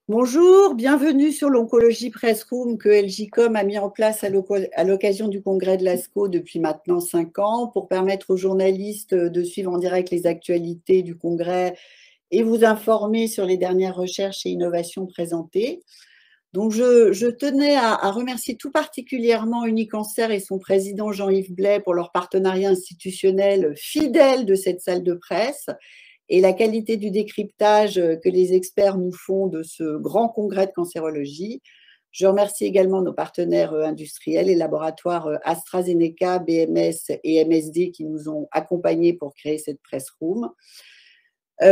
Bonjour, bienvenue sur l'Oncologie Press Room que LGCOM a mis en place à l'occasion du congrès de l'ASCO depuis maintenant 5 ans pour permettre aux journalistes de suivre en direct les actualités du congrès et vous informer sur les dernières recherches et innovations présentées. Donc, je tenais à remercier tout particulièrement Unicancer et son président Jean-Yves Blais pour leur partenariat institutionnel fidèle de cette salle de presse et la qualité du décryptage que les experts nous font de ce grand congrès de cancérologie. Je remercie également nos partenaires industriels et laboratoires AstraZeneca, BMS et MSD qui nous ont accompagnés pour créer cette press room.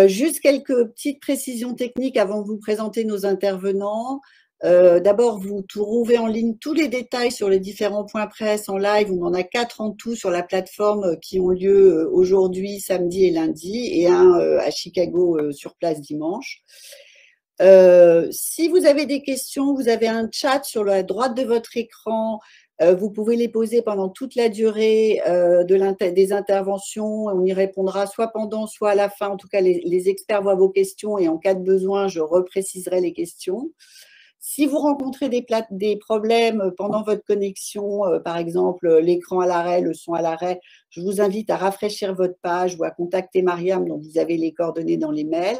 Juste quelques petites précisions techniques avant de vous présenter nos intervenants. D'abord, vous trouvez en ligne tous les détails sur les différents points presse en live. On en a 4 en tout sur la plateforme qui ont lieu aujourd'hui, samedi et lundi, et un à Chicago sur place dimanche. Si vous avez des questions, vous avez un chat sur la droite de votre écran. Vous pouvez les poser pendant toute la durée des interventions. On y répondra soit pendant, soit à la fin. En tout cas, les experts voient vos questions et en cas de besoin, je repréciserai les questions. Si vous rencontrez des problèmes pendant votre connexion, par exemple l'écran à l'arrêt, le son à l'arrêt, je vous invite à rafraîchir votre page ou à contacter Mariam, dont vous avez les coordonnées dans les mails.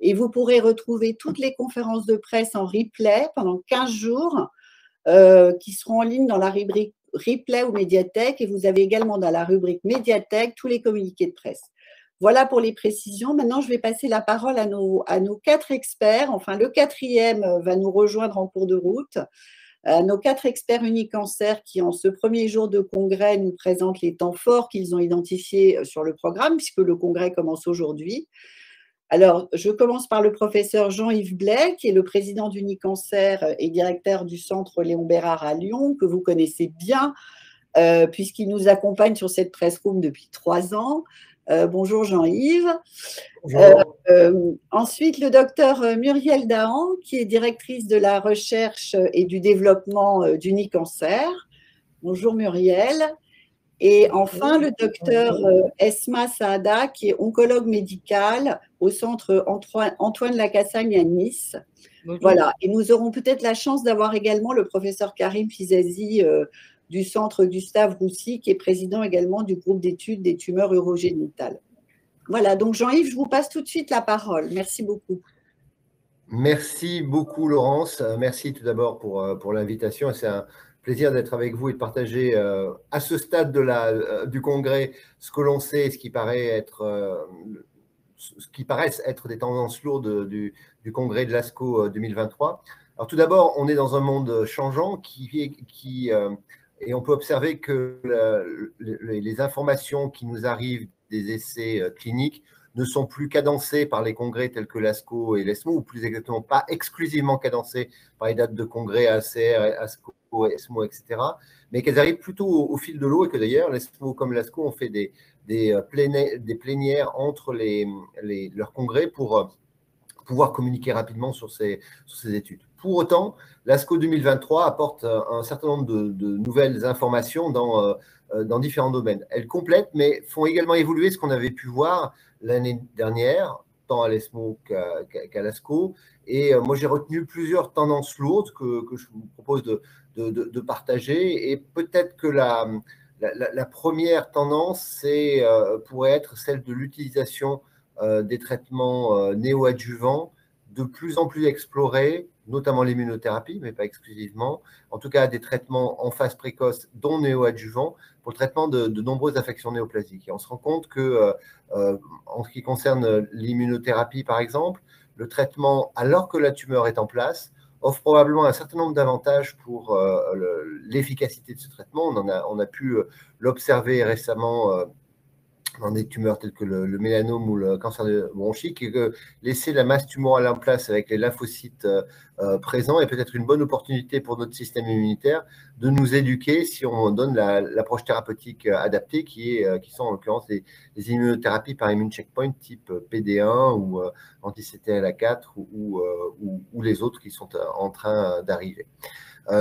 Et vous pourrez retrouver toutes les conférences de presse en replay pendant 15 jours qui seront en ligne dans la rubrique replay ou médiathèque. Et vous avez également dans la rubrique médiathèque tous les communiqués de presse. Voilà pour les précisions. Maintenant, je vais passer la parole à nos 4 experts. Enfin, le 4e va nous rejoindre en cours de route. Nos 4 experts Unicancer qui, en ce premier jour de congrès, nous présentent les temps forts qu'ils ont identifiés sur le programme, puisque le congrès commence aujourd'hui. Alors, je commence par le professeur Jean-Yves Blais, qui est le président d'Unicancer et directeur du centre Léon Bérard à Lyon, que vous connaissez bien, puisqu'il nous accompagne sur cette press room depuis 3 ans. Bonjour Jean-Yves. Ensuite, le docteur Muriel Dahan, qui est directrice de la recherche et du développement d'Unicancer. Bonjour Muriel. Et enfin, le docteur Esma Saada, qui est oncologue médical au centre Antoine Lacassagne à Nice. Bonjour. Voilà. Et nous aurons peut-être la chance d'avoir également le professeur Karim Fizazi du centre Gustave Roussy, qui est président également du groupe d'études des tumeurs urogénitales. Voilà, donc Jean-Yves, je vous passe tout de suite la parole. Merci beaucoup. Merci beaucoup, Laurence. Merci tout d'abord pour l'invitation. C'est un plaisir d'être avec vous et de partager à ce stade du congrès ce que l'on sait et ce qui paraissent être des tendances lourdes du congrès de l'ASCO 2023. Alors tout d'abord, on est dans un monde changeant et on peut observer que les informations qui nous arrivent des essais cliniques ne sont plus cadencées par les congrès tels que l'ASCO et l'ESMO, ou plus exactement pas exclusivement cadencées par les dates de congrès ACR, ASCO, ESMO, etc., mais qu'elles arrivent plutôt au fil de l'eau et que d'ailleurs l'ESMO comme l'ASCO ont fait des plénières entre leurs congrès pour pouvoir communiquer rapidement sur ces études. Pour autant, l'ASCO 2023 apporte un certain nombre de nouvelles informations dans différents domaines. Elles complètent, mais font également évoluer ce qu'on avait pu voir l'année dernière, tant à l'ESMO qu'à l'ASCO. Et moi, j'ai retenu plusieurs tendances lourdes que je vous propose de partager. Et peut-être que la première tendance, pourrait être celle de l'utilisation des traitements néoadjuvants de plus en plus explorés, notamment l'immunothérapie, mais pas exclusivement, en tout cas des traitements en phase précoce, dont néoadjuvants, pour le traitement de nombreuses affections néoplasiques. Et on se rend compte que, en ce qui concerne l'immunothérapie, par exemple, le traitement, alors que la tumeur est en place, offre probablement un certain nombre d'avantages pour l'efficacité de ce traitement. On a pu l'observer récemment dans des tumeurs telles que le mélanome ou le cancer bronchique, et que laisser la masse tumorale en place avec les lymphocytes présents est peut-être une bonne opportunité pour notre système immunitaire de nous éduquer si on donne l'approche thérapeutique adaptée, qui sont en l'occurrence les immunothérapies par immune checkpoint type PD1 ou anti-CTLA4 ou les autres qui sont en train d'arriver.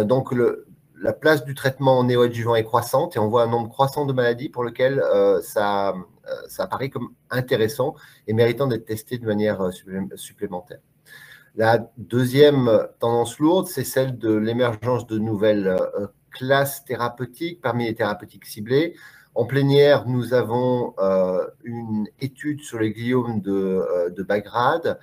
Donc, la place du traitement néoadjuvant est croissante et on voit un nombre croissant de maladies pour lesquelles ça apparaît comme intéressant et méritant d'être testé de manière supplémentaire. La deuxième tendance lourde, c'est celle de l'émergence de nouvelles classes thérapeutiques parmi les thérapeutiques ciblées. En plénière, nous avons une étude sur les gliomes de bas grade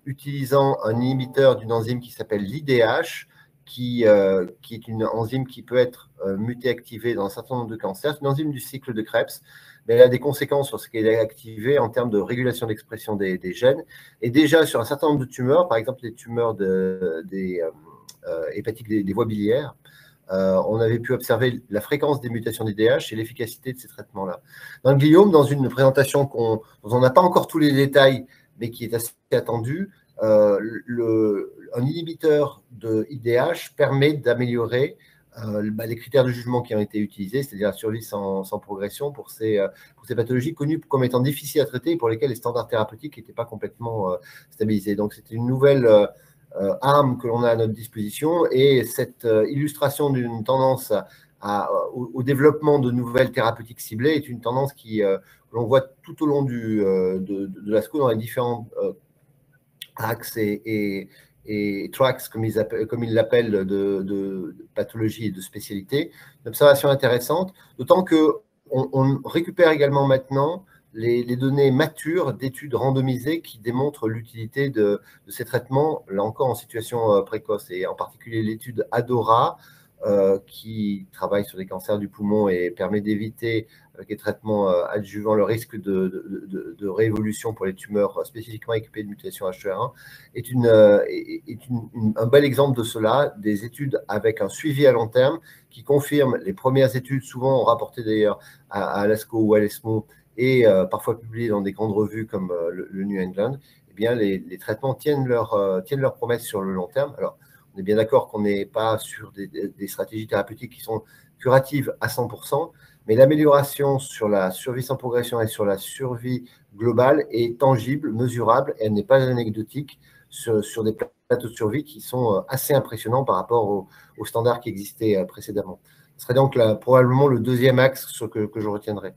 utilisant un inhibiteur d'une enzyme qui s'appelle l'IDH, qui est une enzyme qui peut être mutée activée dans un certain nombre de cancers. C'est une enzyme du cycle de Krebs, mais elle a des conséquences sur ce qu'elle est activée en termes de régulation d'expression des gènes. Et déjà, sur un certain nombre de tumeurs, par exemple les tumeurs des hépatiques des voies biliaires, on avait pu observer la fréquence des mutations d'IDH et l'efficacité de ces traitements-là. Dans le gliome, dans une présentation dont on n'a pas encore tous les détails, mais qui est assez attendue, un inhibiteur de IDH permet d'améliorer les critères de jugement qui ont été utilisés, c'est-à-dire la survie sans progression pour ces pathologies connues comme étant difficiles à traiter et pour lesquelles les standards thérapeutiques n'étaient pas complètement stabilisés. Donc, c'est une nouvelle arme que l'on a à notre disposition et cette illustration d'une tendance au développement de nouvelles thérapeutiques ciblées est une tendance que l'on voit tout au long de l'ASCO dans les différents axes et tracks, comme ils l'appellent, de pathologie et de spécialité. Une observation intéressante, d'autant qu'on récupère également maintenant les données matures d'études randomisées qui démontrent l'utilité de ces traitements, là encore en situation précoce, et en particulier l'étude ADORA, qui travaille sur les cancers du poumon et permet d'éviter, avec les traitements adjuvants, le risque de réévolution pour les tumeurs spécifiquement équipées de mutation HER1, est un bel exemple de cela, des études avec un suivi à long terme qui confirment les premières études, souvent rapportées d'ailleurs à l'ASCO ou à l'ESMO, et parfois publiées dans des grandes revues comme le New England. Eh bien, les traitements tiennent leur promesse sur le long terme. Alors, on est bien d'accord qu'on n'est pas sur des stratégies thérapeutiques qui sont curatives à 100%, mais l'amélioration sur la survie sans progression et sur la survie globale est tangible, mesurable, et elle n'est pas anecdotique sur des plateaux de survie qui sont assez impressionnants par rapport aux standards qui existaient précédemment. Ce serait donc probablement le deuxième axe que je retiendrai.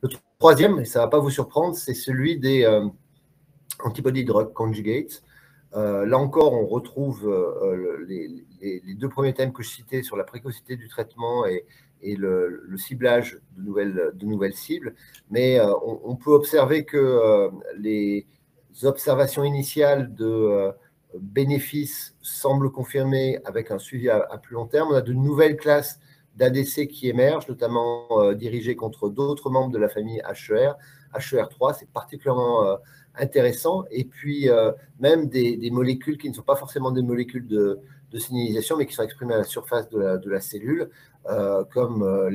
Le troisième, et ça ne va pas vous surprendre, c'est celui des antibody drug conjugates. Là encore, on retrouve les deux premiers thèmes que je citais sur la précocité du traitement et le ciblage de nouvelles cibles. Mais on peut observer que les observations initiales de bénéfices semblent confirmées avec un suivi à plus long terme. On a de nouvelles classes d'ADC qui émergent, notamment dirigées contre d'autres membres de la famille HER. HER3, c'est particulièrement intéressant. Et puis, même des molécules qui ne sont pas forcément des molécules de signalisation, mais qui sont exprimées à la surface de la cellule, comme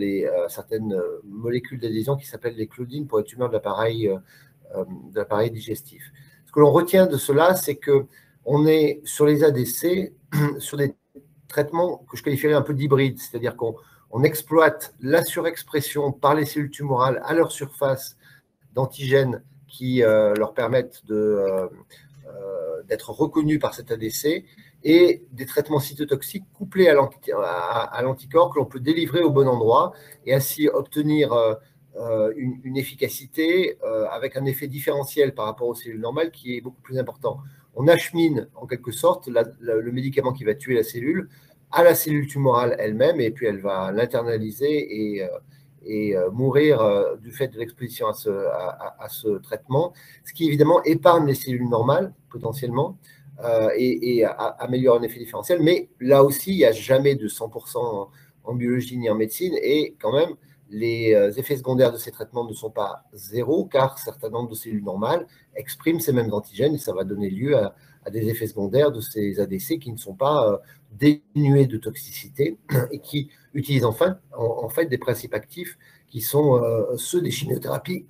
certaines molécules d'adhésion qui s'appellent les claudines pour les tumeurs de l'appareil digestif. Ce que l'on retient de cela, c'est qu'on est sur les ADC, sur des traitements que je qualifierais un peu d'hybrides, c'est-à-dire qu'on exploite la surexpression par les cellules tumorales à leur surface d'antigènes qui leur permettent d'être reconnus par cet ADC, et des traitements cytotoxiques couplés à l'anticorps que l'on peut délivrer au bon endroit et ainsi obtenir une efficacité avec un effet différentiel par rapport aux cellules normales qui est beaucoup plus important. On achemine en quelque sorte le médicament qui va tuer la cellule à la cellule tumorale elle-même, et puis elle va l'internaliser et mourir du fait de l'exposition à ce traitement, ce qui évidemment épargne les cellules normales potentiellement et améliore un effet différentiel. Mais là aussi, il n'y a jamais de 100% en biologie ni en médecine, et quand même, les effets secondaires de ces traitements ne sont pas zéro, car certains nombres de cellules normales expriment ces mêmes antigènes, et ça va donner lieu à des effets secondaires de ces ADC qui ne sont pas dénués de toxicité et qui utilisent en fait des principes actifs qui sont ceux des chimiothérapies,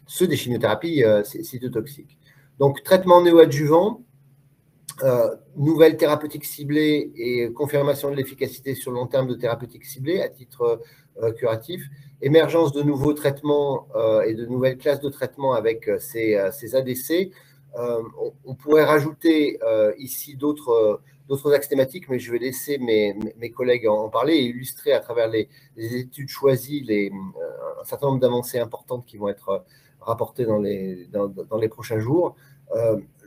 ceux des chimiothérapies cytotoxiques. Donc, traitement néoadjuvant, nouvelles thérapeutiques ciblées et confirmation de l'efficacité sur le long terme de thérapeutiques ciblées à titre curatif, émergence de nouveaux traitements et de nouvelles classes de traitements avec ces ADC. On pourrait rajouter ici d'autres axes thématiques, mais je vais laisser mes collègues en parler et illustrer à travers les études choisies un certain nombre d'avancées importantes qui vont être rapporter dans les prochains jours.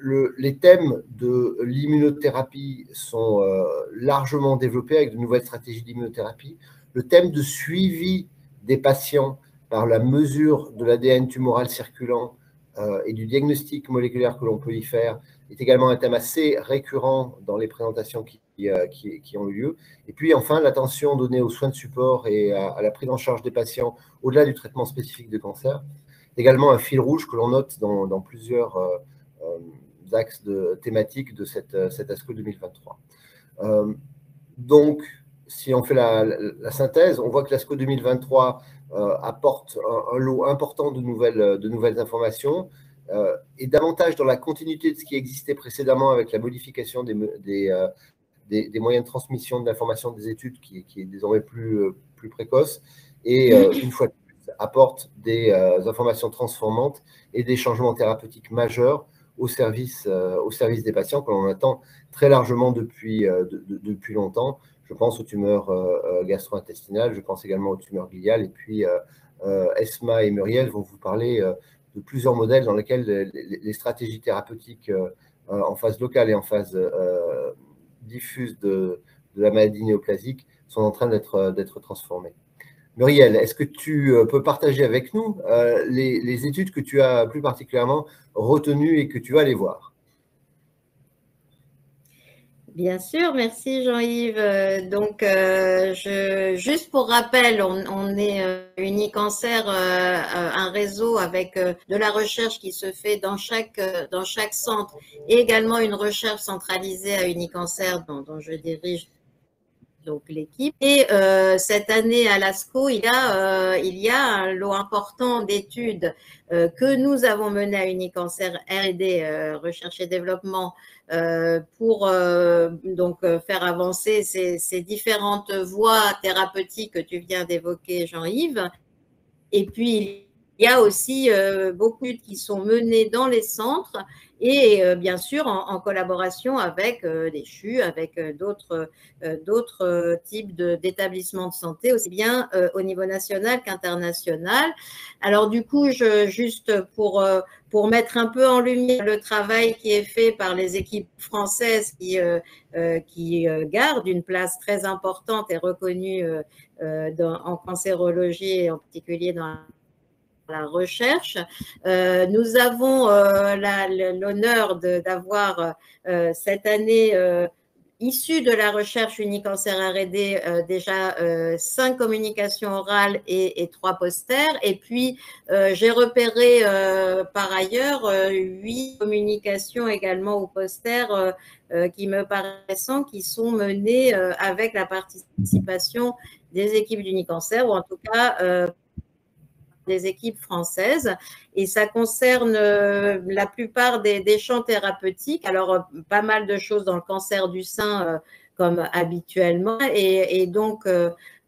Les thèmes de l'immunothérapie sont largement développés avec de nouvelles stratégies d'immunothérapie. Le thème de suivi des patients par la mesure de l'ADN tumoral circulant et du diagnostic moléculaire que l'on peut y faire est également un thème assez récurrent dans les présentations qui ont eu lieu. Et puis enfin, l'attention donnée aux soins de support et à la prise en charge des patients au-delà du traitement spécifique de cancer. Également un fil rouge que l'on note dans plusieurs axes thématiques de cette ASCO 2023. Donc, si on fait la synthèse, on voit que l'ASCO 2023 apporte un lot important de nouvelles informations et davantage dans la continuité de ce qui existait précédemment avec la modification des moyens de transmission de l'information des études qui est désormais plus précoce et une fois de plus apporte des informations transformantes et des changements thérapeutiques majeurs au service des patients que l'on attend très largement depuis longtemps. Je pense aux tumeurs gastro-intestinales, je pense également aux tumeurs gliales. Et puis, Esma et Muriel vont vous parler de plusieurs modèles dans lesquels les stratégies thérapeutiques en phase locale et en phase diffuse de la maladie néoplasique sont en train d'être transformées. Muriel, est-ce que tu peux partager avec nous les études que tu as plus particulièrement retenues et que tu vas aller voir? Bien sûr, merci Jean-Yves. Donc, juste pour rappel, on est Unicancer, un réseau avec de la recherche qui se fait dans chaque centre et également une recherche centralisée à Unicancer dont je dirige donc l'équipe. Et cette année à l'ASCO, il y a un lot important d'études que nous avons menées à Unicancer R&D, recherche et développement, pour donc faire avancer ces différentes voies thérapeutiques que tu viens d'évoquer, Jean-Yves. Et puis, il y a aussi beaucoup qui sont menées dans les centres et bien sûr en collaboration avec les CHU, avec d'autres types d'établissements de santé, aussi bien au niveau national qu'international. Alors du coup, juste pour mettre un peu en lumière le travail qui est fait par les équipes françaises qui gardent une place très importante et reconnue en cancérologie et en particulier dans la recherche. Nous avons l'honneur d'avoir cette année issu de la recherche Unicancer R&D déjà 5 communications orales et 3 posters. Et puis, j'ai repéré par ailleurs 8 communications également aux posters qui me paraissent qui sont menées avec la participation des équipes d'Unicancer, ou en tout cas des équipes françaises, et ça concerne la plupart des champs thérapeutiques. Alors, pas mal de choses dans le cancer du sein comme habituellement, et donc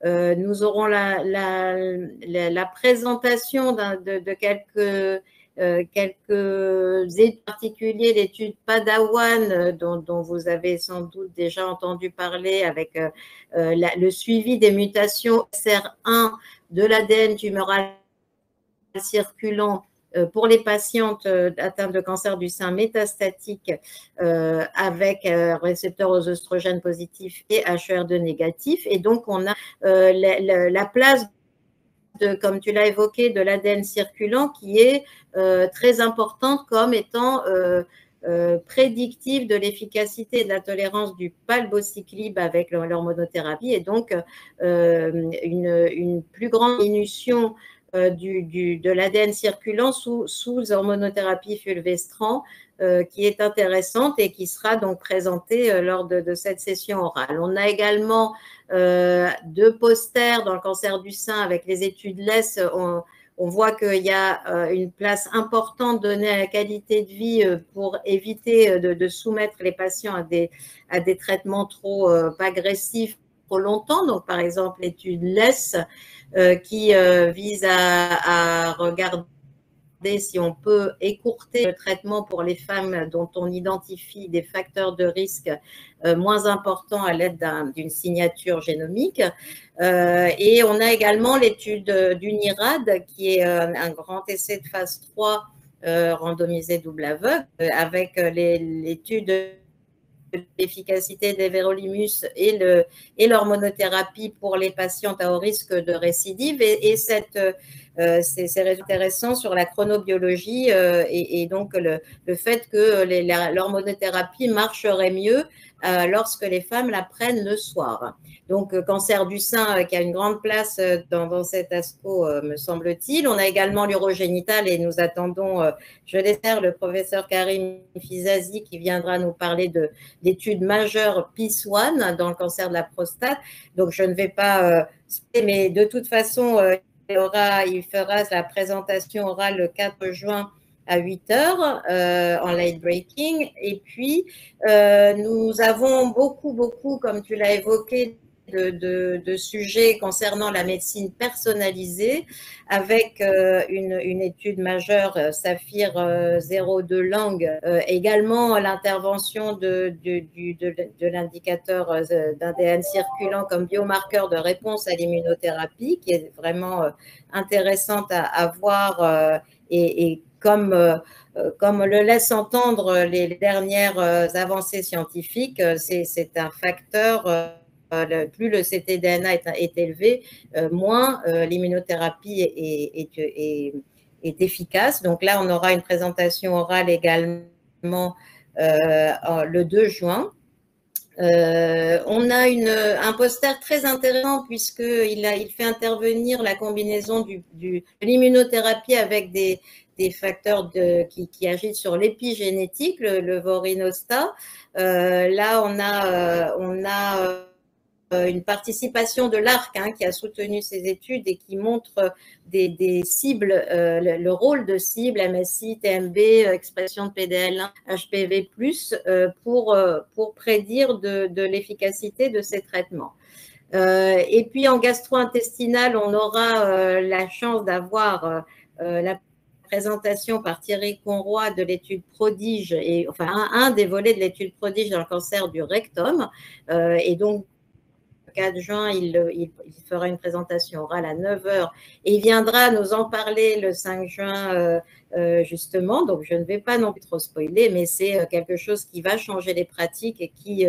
nous aurons la présentation de quelques études particuliers, l'étude Padawan dont vous avez sans doute déjà entendu parler avec le suivi des mutations SR1 de l'ADN tumoral circulant pour les patientes atteintes de cancer du sein métastatique avec récepteurs aux oestrogènes positifs et HER2 négatifs. Et donc, on a la place, comme tu l'as évoqué, de l'ADN circulant qui est très importante comme étant prédictive de l'efficacité et de la tolérance du palbociclib avec l'hormonothérapie, et donc une plus grande diminution de l'ADN circulant sous hormonothérapie fulvestrant qui est intéressante et qui sera donc présentée lors de cette session orale. On a également 2 posters dans le cancer du sein avec les études LES. On voit qu'il y a une place importante donnée à la qualité de vie pour éviter de soumettre les patients à des traitements trop agressifs trop longtemps. Donc, par exemple, l'étude LES qui vise à regarder si on peut écourter le traitement pour les femmes dont on identifie des facteurs de risque moins importants à l'aide d'une signature génomique. Et on a également l'étude d'UNIRAD, qui est un grand essai de phase 3 randomisé double aveugle, avec l'étude de l'efficacité des everolimus et l'hormonothérapie pour les patientes à haut risque de récidive. Et ces résultats intéressants sur la chronobiologie et donc le fait que l'hormonothérapie marcherait mieux lorsque les femmes la prennent le soir. Donc, cancer du sein qui a une grande place dans cet ASCO, me semble-t-il. On a également l'urogénital et nous attendons, je l'espère, le professeur Karim Fizazi qui viendra nous parler d'études majeures PIS-1 dans le cancer de la prostate. Donc, je ne vais pas, mais de toute façon, il fera la présentation orale le 4 juin à 8 heures en late breaking. Et puis, nous avons beaucoup, comme tu l'as évoqué, de sujets concernant la médecine personnalisée avec une étude majeure Saphir 02 Lang, également l'intervention de l'indicateur d'ADN circulant comme biomarqueur de réponse à l'immunothérapie qui est vraiment intéressante à voir et comme le laissent entendre les dernières avancées scientifiques, c'est un facteur plus le ctDNA est élevé, moins l'immunothérapie est efficace. Donc là, on aura une présentation orale également le 2 juin. On a un poster très intéressant puisqu'il fait intervenir la combinaison de l'immunothérapie avec des facteurs qui agissent sur l'épigénétique, le vorinostat. Là, on a une participation de l'ARC qui a soutenu ces études et qui montre des cibles, le rôle de cibles, MSI, TMB, expression de PDL1, HPV+, pour prédire de l'efficacité de ces traitements. Et puis en gastro-intestinal, on aura la chance d'avoir la présentation par Thierry Conroy de l'étude Prodige, et enfin un des volets de l'étude Prodige dans le cancer du rectum. Et donc, 4 juin, il fera une présentation orale à 9 heures et il viendra nous en parler le 5 juin justement. Donc, je ne vais pas non plus trop spoiler, mais c'est quelque chose qui va changer les pratiques et qui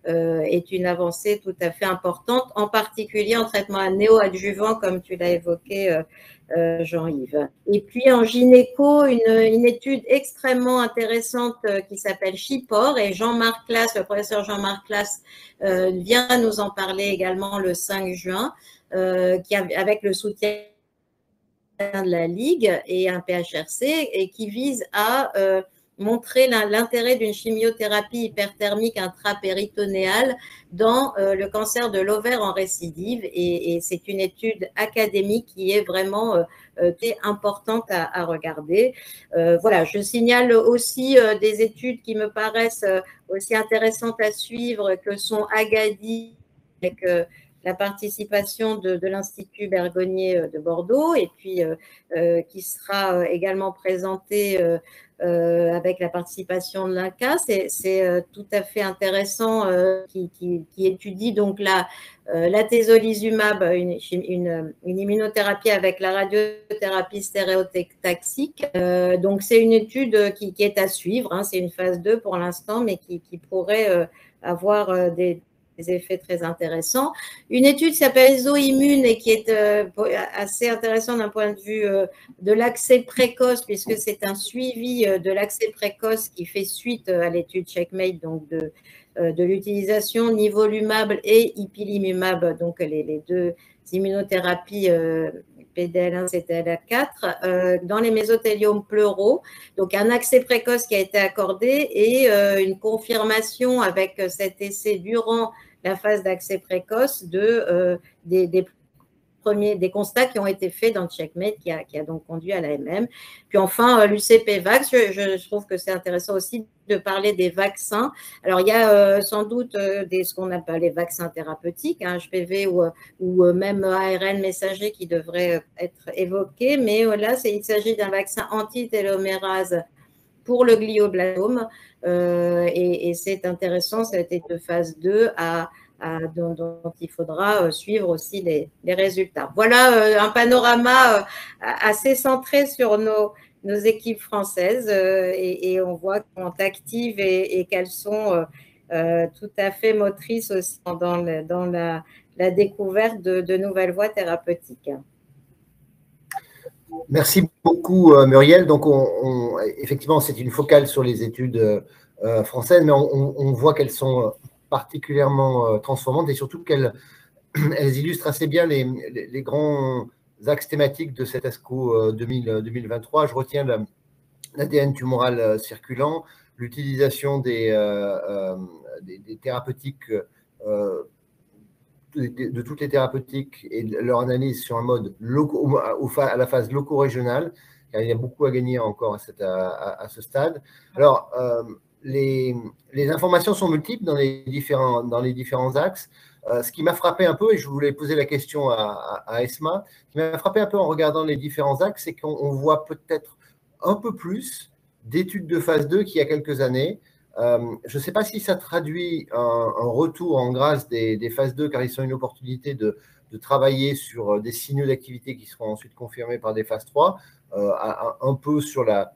est une avancée tout à fait importante, en particulier en traitement néoadjuvant, comme tu l'as évoqué, Jean-Yves. Et puis en gynéco, une étude extrêmement intéressante qui s'appelle CHIPOR, et Jean-Marc Classe, le professeur Jean-Marc Classe, vient nous en parler également le 5 juin, avec le soutien de la Ligue et un PHRC, et qui vise à montrer l'intérêt d'une chimiothérapie hyperthermique intrapéritonéale dans le cancer de l'ovaire en récidive. Et c'est une étude académique qui est vraiment importante à regarder. Voilà, je signale aussi des études qui me paraissent aussi intéressantes à suivre, que sont Agadi, avec la participation de l'Institut Bergonié de Bordeaux, et puis qui sera également présentée avec la participation de l'INCa. C'est tout à fait intéressant, qui étudie donc l'atezolizumab, une immunothérapie avec la radiothérapie stéréotaxique. Donc c'est une étude qui est à suivre, c'est une phase 2 pour l'instant, mais qui pourrait avoir des effets très intéressants. Une étude qui s'appelle ESO-Immune et qui est assez intéressante d'un point de vue de l'accès précoce, puisque c'est un suivi de l'accès précoce qui fait suite à l'étude Checkmate, donc de l'utilisation nivolumab et ipilimumab, donc les deux immunothérapies PDL1, CTLA4, dans les mésothéliomes pleuraux. Donc, un accès précoce qui a été accordé et une confirmation avec cet essai durant la phase d'accès précoce des des constats qui ont été faits dans Checkmate, qui a donc conduit à l'AMM. Puis enfin, l'UCP-VAX, je trouve que c'est intéressant aussi de parler des vaccins. Alors, il y a sans doute ce qu'on appelle les vaccins thérapeutiques, HPV ou même ARN messager qui devraient être évoqués, mais là, il s'agit d'un vaccin anti-télomérase pour le glioblastome, et c'est intéressant, ça a été de phase 2 dont il faudra suivre aussi les résultats. Voilà un panorama assez centré sur nos équipes françaises, et on voit qu'elles sont actives et qu'elles sont tout à fait motrices aussi dans la découverte de nouvelles voies thérapeutiques. Merci beaucoup, Muriel. Donc, effectivement, c'est une focale sur les études françaises, mais on voit qu'elles sont particulièrement transformantes et surtout qu'elles illustrent assez bien les grands axes thématiques de cet ASCO 2023. Je retiens l'ADN tumoral circulant, l'utilisation des thérapeutiques, de toutes les thérapeutiques et leur analyse sur un mode à la phase loco-régionale, car il y a beaucoup à gagner encore à ce stade. Alors, les informations sont multiples dans les différents axes. Ce qui m'a frappé un peu, et je voulais poser la question à Esma, ce qui m'a frappé un peu en regardant les différents axes, c'est qu'on voit peut-être un peu plus d'études de phase 2 qu'il y a quelques années. Je ne sais pas si ça traduit un retour en grâce des phases 2, car ils sont une opportunité de travailler sur des signaux d'activité qui seront ensuite confirmés par des phases 3, un peu sur la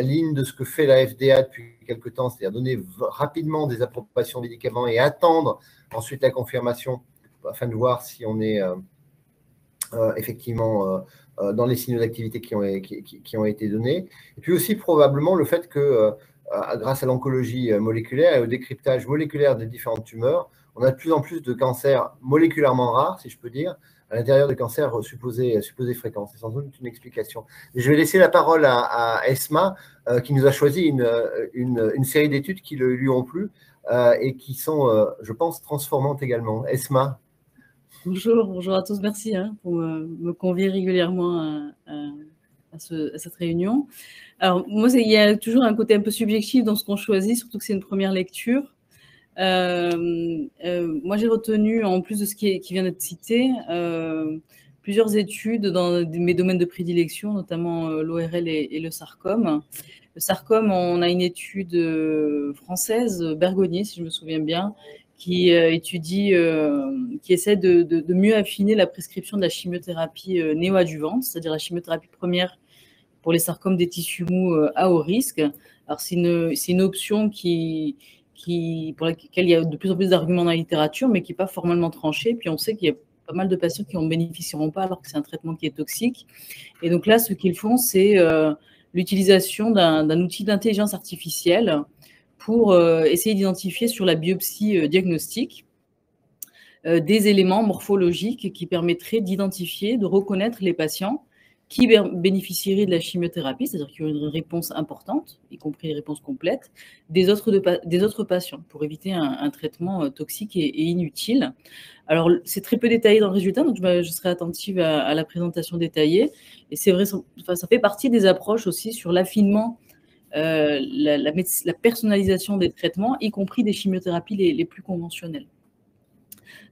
ligne de ce que fait la FDA depuis quelques temps, c'est-à-dire donner rapidement des approbations de médicaments et attendre ensuite la confirmation afin de voir si on est effectivement dans les signaux d'activité qui ont été donnés. Et puis aussi probablement le fait que grâce à l'oncologie moléculaire et au décryptage moléculaire des différentes tumeurs, on a de plus en plus de cancers moléculairement rares, si je peux dire, à l'intérieur de cancers supposés fréquents. C'est sans doute une explication. Et je vais laisser la parole à Esma, qui nous a choisi une série d'études qui lui ont plu et qui sont, je pense, transformantes également. Esma. Bonjour à tous, merci pour me convier régulièrement à cette réunion. Alors, moi, il y a toujours un côté un peu subjectif dans ce qu'on choisit, surtout que c'est une première lecture. Moi, j'ai retenu, en plus de ce qui vient d'être cité, plusieurs études dans mes domaines de prédilection, notamment l'ORL et le sarcome. Le sarcome, on a une étude française, Bergonier, si je me souviens bien, qui étudie, qui essaie de mieux affiner la prescription de la chimiothérapie néoadjuvante, c'est-à-dire la chimiothérapie première pour les sarcomes des tissus mous à haut risque. Alors, c'est une option pour laquelle il y a de plus en plus d'arguments dans la littérature, mais qui n'est pas formellement tranchée. Puis on sait qu'il y a pas mal de patients qui n'en bénéficieront pas alors que c'est un traitement qui est toxique. Et donc là, ce qu'ils font, c'est l'utilisation d'un outil d'intelligence artificielle pour essayer d'identifier sur la biopsie diagnostique des éléments morphologiques qui permettraient d'identifier, de reconnaître les patients qui bénéficieraient de la chimiothérapie, c'est-à-dire qui ont une réponse importante, y compris les réponses complètes, des autres patients, pour éviter un traitement toxique et inutile. Alors, c'est très peu détaillé dans le résultat, donc je serai attentive à la présentation détaillée. Et c'est vrai, ça fait partie des approches aussi sur l'affinement, la personnalisation des traitements, y compris des chimiothérapies les plus conventionnelles.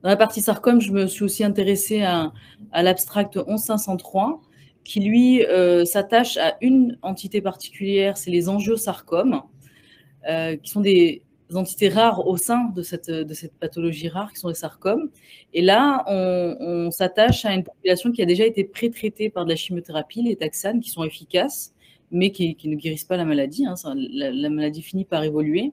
Dans la partie sarcome, je me suis aussi intéressée à l'abstract 11503, qui, lui, s'attache à une entité particulière, c'est les angiosarcomes, qui sont des entités rares au sein de cette pathologie rare, qui sont les sarcomes. Et là, on s'attache à une population qui a déjà été pré-traitée par de la chimiothérapie, les taxanes, qui sont efficaces, mais qui ne guérissent pas la maladie. La maladie finit par évoluer.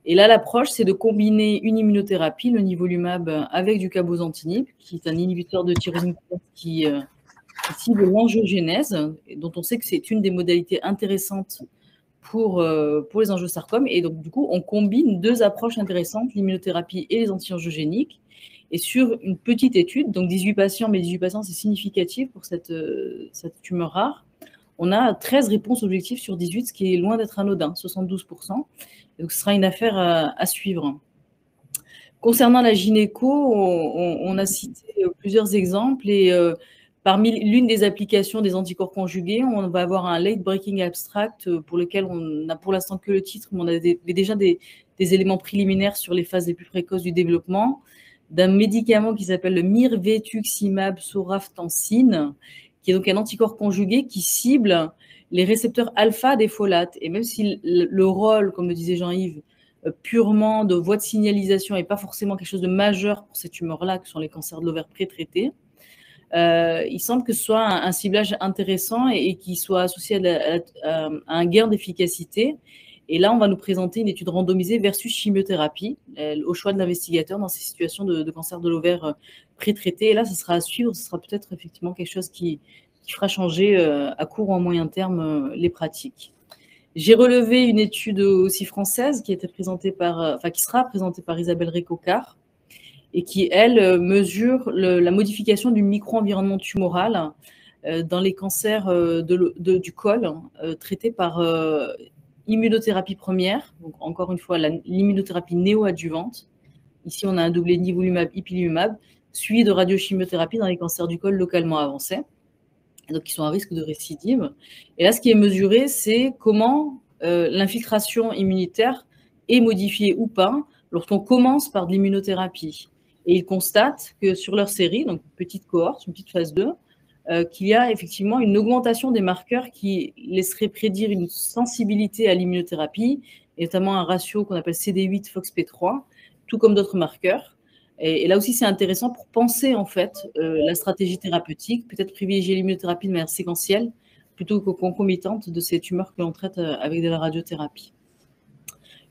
Et là, l'approche, c'est de combiner une immunothérapie, le nivolumab, avec du cabozantinib, qui est un inhibiteur de tyrosine qui cible l'angiogénèse, dont on sait que c'est une des modalités intéressantes pour les angiosarcomes. Et donc, du coup, on combine deux approches intéressantes, l'immunothérapie et les anti-angiogéniques. Et sur une petite étude, donc 18 patients, mais 18 patients, c'est significatif pour cette tumeur rare, on a 13 réponses objectives sur 18, ce qui est loin d'être anodin, 72%. Donc, ce sera une affaire à suivre. Concernant la gynéco, on a cité plusieurs exemples et parmi l'une des applications des anticorps conjugués, on va avoir un late breaking abstract pour lequel on n'a pour l'instant que le titre, mais on a déjà des éléments préliminaires sur les phases les plus précoces du développement, d'un médicament qui s'appelle le mirvetuximab soravtansine, qui est donc un anticorps conjugué qui cible les récepteurs alpha des folates. Et même si le rôle, comme le disait Jean-Yves, purement de voie de signalisation et pas forcément quelque chose de majeur pour ces tumeurs-là, que sont les cancers de l'ovaire pré-traités, il semble que ce soit un ciblage intéressant et qui soit associé à un gain d'efficacité. Et là, on va nous présenter une étude randomisée versus chimiothérapie au choix de l'investigateur dans ces situations de cancer de l'ovaire pré-traité. Et là, ce sera à suivre, ce sera peut-être effectivement quelque chose qui fera changer à court ou à moyen terme les pratiques. J'ai relevé une étude aussi française qui sera présentée par Isabelle Récocard et qui, elle, mesure la modification du micro-environnement tumoral dans les cancers du col traités par immunothérapie première, donc encore une fois l'immunothérapie néoadjuvante. Ici, on a un doublet nivolumab-ipilimumab, suivi de radiochimiothérapie dans les cancers du col localement avancés, donc qui sont à risque de récidive. Et là, ce qui est mesuré, c'est comment l'infiltration immunitaire est modifiée ou pas lorsqu'on commence par de l'immunothérapie. Et ils constatent que sur leur série, donc petite cohorte, une petite phase 2, qu'il y a effectivement une augmentation des marqueurs qui laisserait prédire une sensibilité à l'immunothérapie, et notamment un ratio qu'on appelle CD8 FOXP3, tout comme d'autres marqueurs. Et là aussi, c'est intéressant pour penser en fait la stratégie thérapeutique, peut-être privilégier l'immunothérapie de manière séquentielle plutôt que concomitante de ces tumeurs que l'on traite avec de la radiothérapie.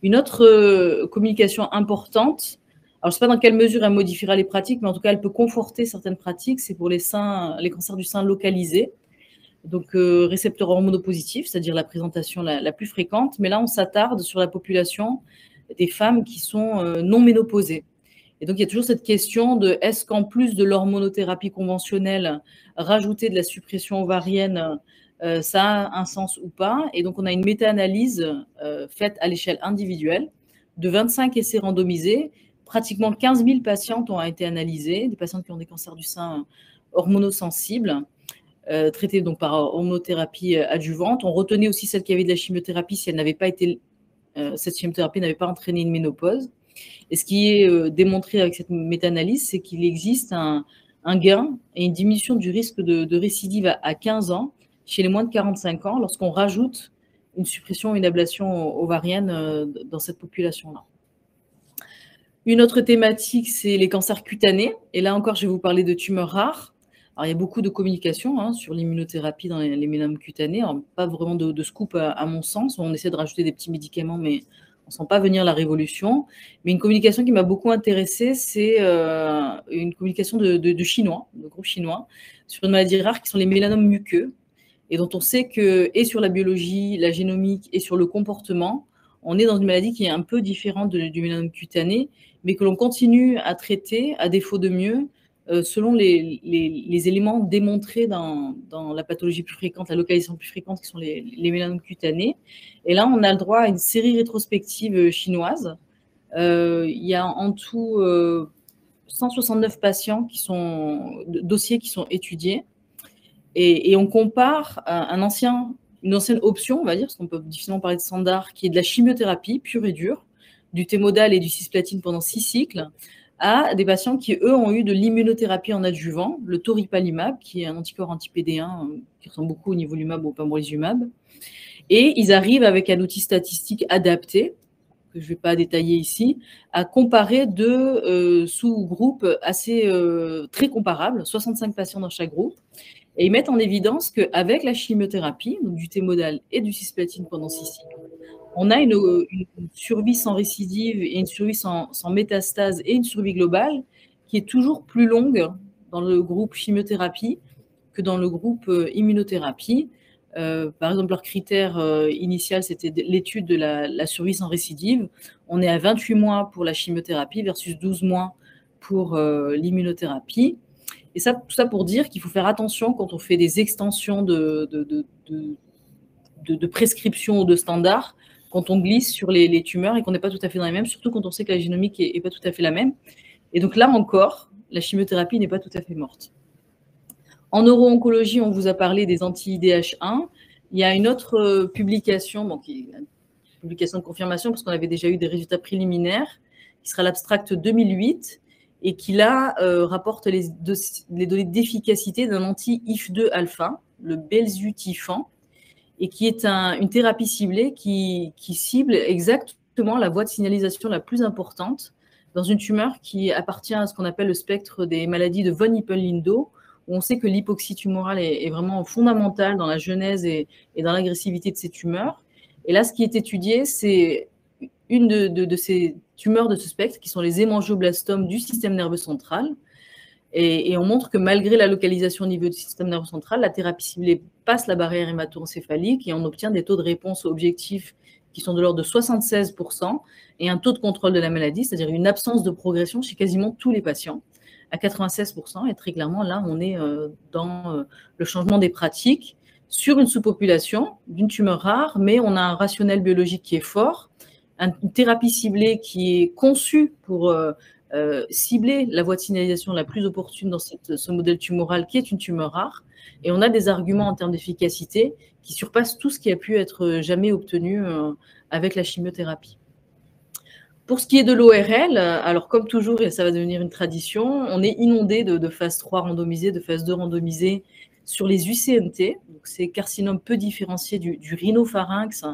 Une autre communication importante, alors je ne sais pas dans quelle mesure elle modifiera les pratiques, mais en tout cas, elle peut conforter certaines pratiques, c'est pour les cancers du sein localisés, donc récepteurs hormonopositifs, c'est-à-dire la présentation la plus fréquente, mais là, on s'attarde sur la population des femmes qui sont non ménopausées. Et donc, il y a toujours cette question de est-ce qu'en plus de l'hormonothérapie conventionnelle, rajouter de la suppression ovarienne, ça a un sens ou pas? Et donc, on a une méta-analyse faite à l'échelle individuelle de 25 essais randomisés. Pratiquement 15 000 patientes ont été analysées, des patientes qui ont des cancers du sein hormonosensibles, traitées donc par hormonothérapie adjuvante. On retenait aussi celles qui avaient de la chimiothérapie si cette chimiothérapie n'avait pas entraîné une ménopause. Et ce qui est démontré avec cette méta-analyse, c'est qu'il existe un gain et une diminution du risque de récidive à 15 ans chez les moins de 45 ans lorsqu'on rajoute une suppression, une ablation ovarienne dans cette population-là. Une autre thématique, c'est les cancers cutanés. Et là encore, je vais vous parler de tumeurs rares. Alors, il y a beaucoup de communication sur l'immunothérapie dans les mélanomes cutanés. Alors, pas vraiment de scoop à mon sens. On essaie de rajouter des petits médicaments, mais on ne sent pas venir la révolution. Mais une communication qui m'a beaucoup intéressée, c'est une communication de Chinois, de groupes chinois, sur une maladie rare qui sont les mélanomes muqueux, et dont on sait que, et sur la biologie, la génomique, et sur le comportement, on est dans une maladie qui est un peu différente du mélanome cutané, mais que l'on continue à traiter, à défaut de mieux, selon les éléments démontrés dans la pathologie plus fréquente, la localisation plus fréquente, qui sont les mélanomes cutanés. Et là, on a le droit à une série rétrospective chinoise. Il y a en tout 169 dossiers qui sont étudiés. Et on compare une ancienne option, on va dire, parce qu'on peut difficilement parler de standard, qui est de la chimiothérapie pure et dure, du Thymodal et du cisplatine pendant 6 cycles, à des patients qui, eux, ont eu de l'immunothérapie en adjuvant, le toripalimab, qui est un anticorps anti-PD1, qui ressemble beaucoup au nivolumab ou au pembrolizumab. Et ils arrivent avec un outil statistique adapté, que je ne vais pas détailler ici, à comparer deux sous-groupes très comparables, 65 patients dans chaque groupe. Et ils mettent en évidence qu'avec la chimiothérapie, donc du Thymodal et du cisplatine pendant 6 cycles, on a une survie sans récidive et une survie sans métastase et une survie globale qui est toujours plus longue dans le groupe chimiothérapie que dans le groupe immunothérapie. Par exemple, leur critère initial, c'était l'étude de la survie sans récidive. On est à 28 mois pour la chimiothérapie versus 12 mois pour l'immunothérapie. Et ça, tout ça pour dire qu'il faut faire attention quand on fait des extensions de prescription ou de standards, quand on glisse sur les tumeurs et qu'on n'est pas tout à fait dans les mêmes, surtout quand on sait que la génomique n'est pas tout à fait la même. Et donc là encore, la chimiothérapie n'est pas tout à fait morte. En neuro-oncologie, on vous a parlé des anti-IDH1. Il y a une autre publication, bon, qui est une publication de confirmation, parce qu'on avait déjà eu des résultats préliminaires, qui sera l'abstract 2008, et qui là rapporte les données d'efficacité d'un anti-IF2 alpha, le belzutifan, et qui est une thérapie ciblée qui cible exactement la voie de signalisation la plus importante dans une tumeur qui appartient à ce qu'on appelle le spectre des maladies de von Hippel-Lindau, où on sait que l'hypoxie tumorale est vraiment fondamentale dans la genèse et dans l'agressivité de ces tumeurs. Et là, ce qui est étudié, c'est une de ces tumeurs de ce spectre, qui sont les hémangioblastomes du système nerveux central. Et on montre que malgré la localisation au niveau du système nerveux central, la thérapie ciblée passe la barrière hémato-encéphalique et on obtient des taux de réponse objectifs qui sont de l'ordre de 76% et un taux de contrôle de la maladie, c'est-à-dire une absence de progression chez quasiment tous les patients, à 96%. Et très clairement, là, on est dans le changement des pratiques sur une sous-population d'une tumeur rare, mais on a un rationnel biologique qui est fort, une thérapie ciblée qui est conçue pour cibler la voie de signalisation la plus opportune dans ce modèle tumoral qui est une tumeur rare. Et on a des arguments en termes d'efficacité qui surpassent tout ce qui a pu être jamais obtenu avec la chimiothérapie. Pour ce qui est de l'ORL, alors comme toujours, et ça va devenir une tradition, on est inondé de phase 3 randomisées, de phase 2 randomisées sur les UCNT, donc ces carcinomes peu différenciés du rhinopharynx,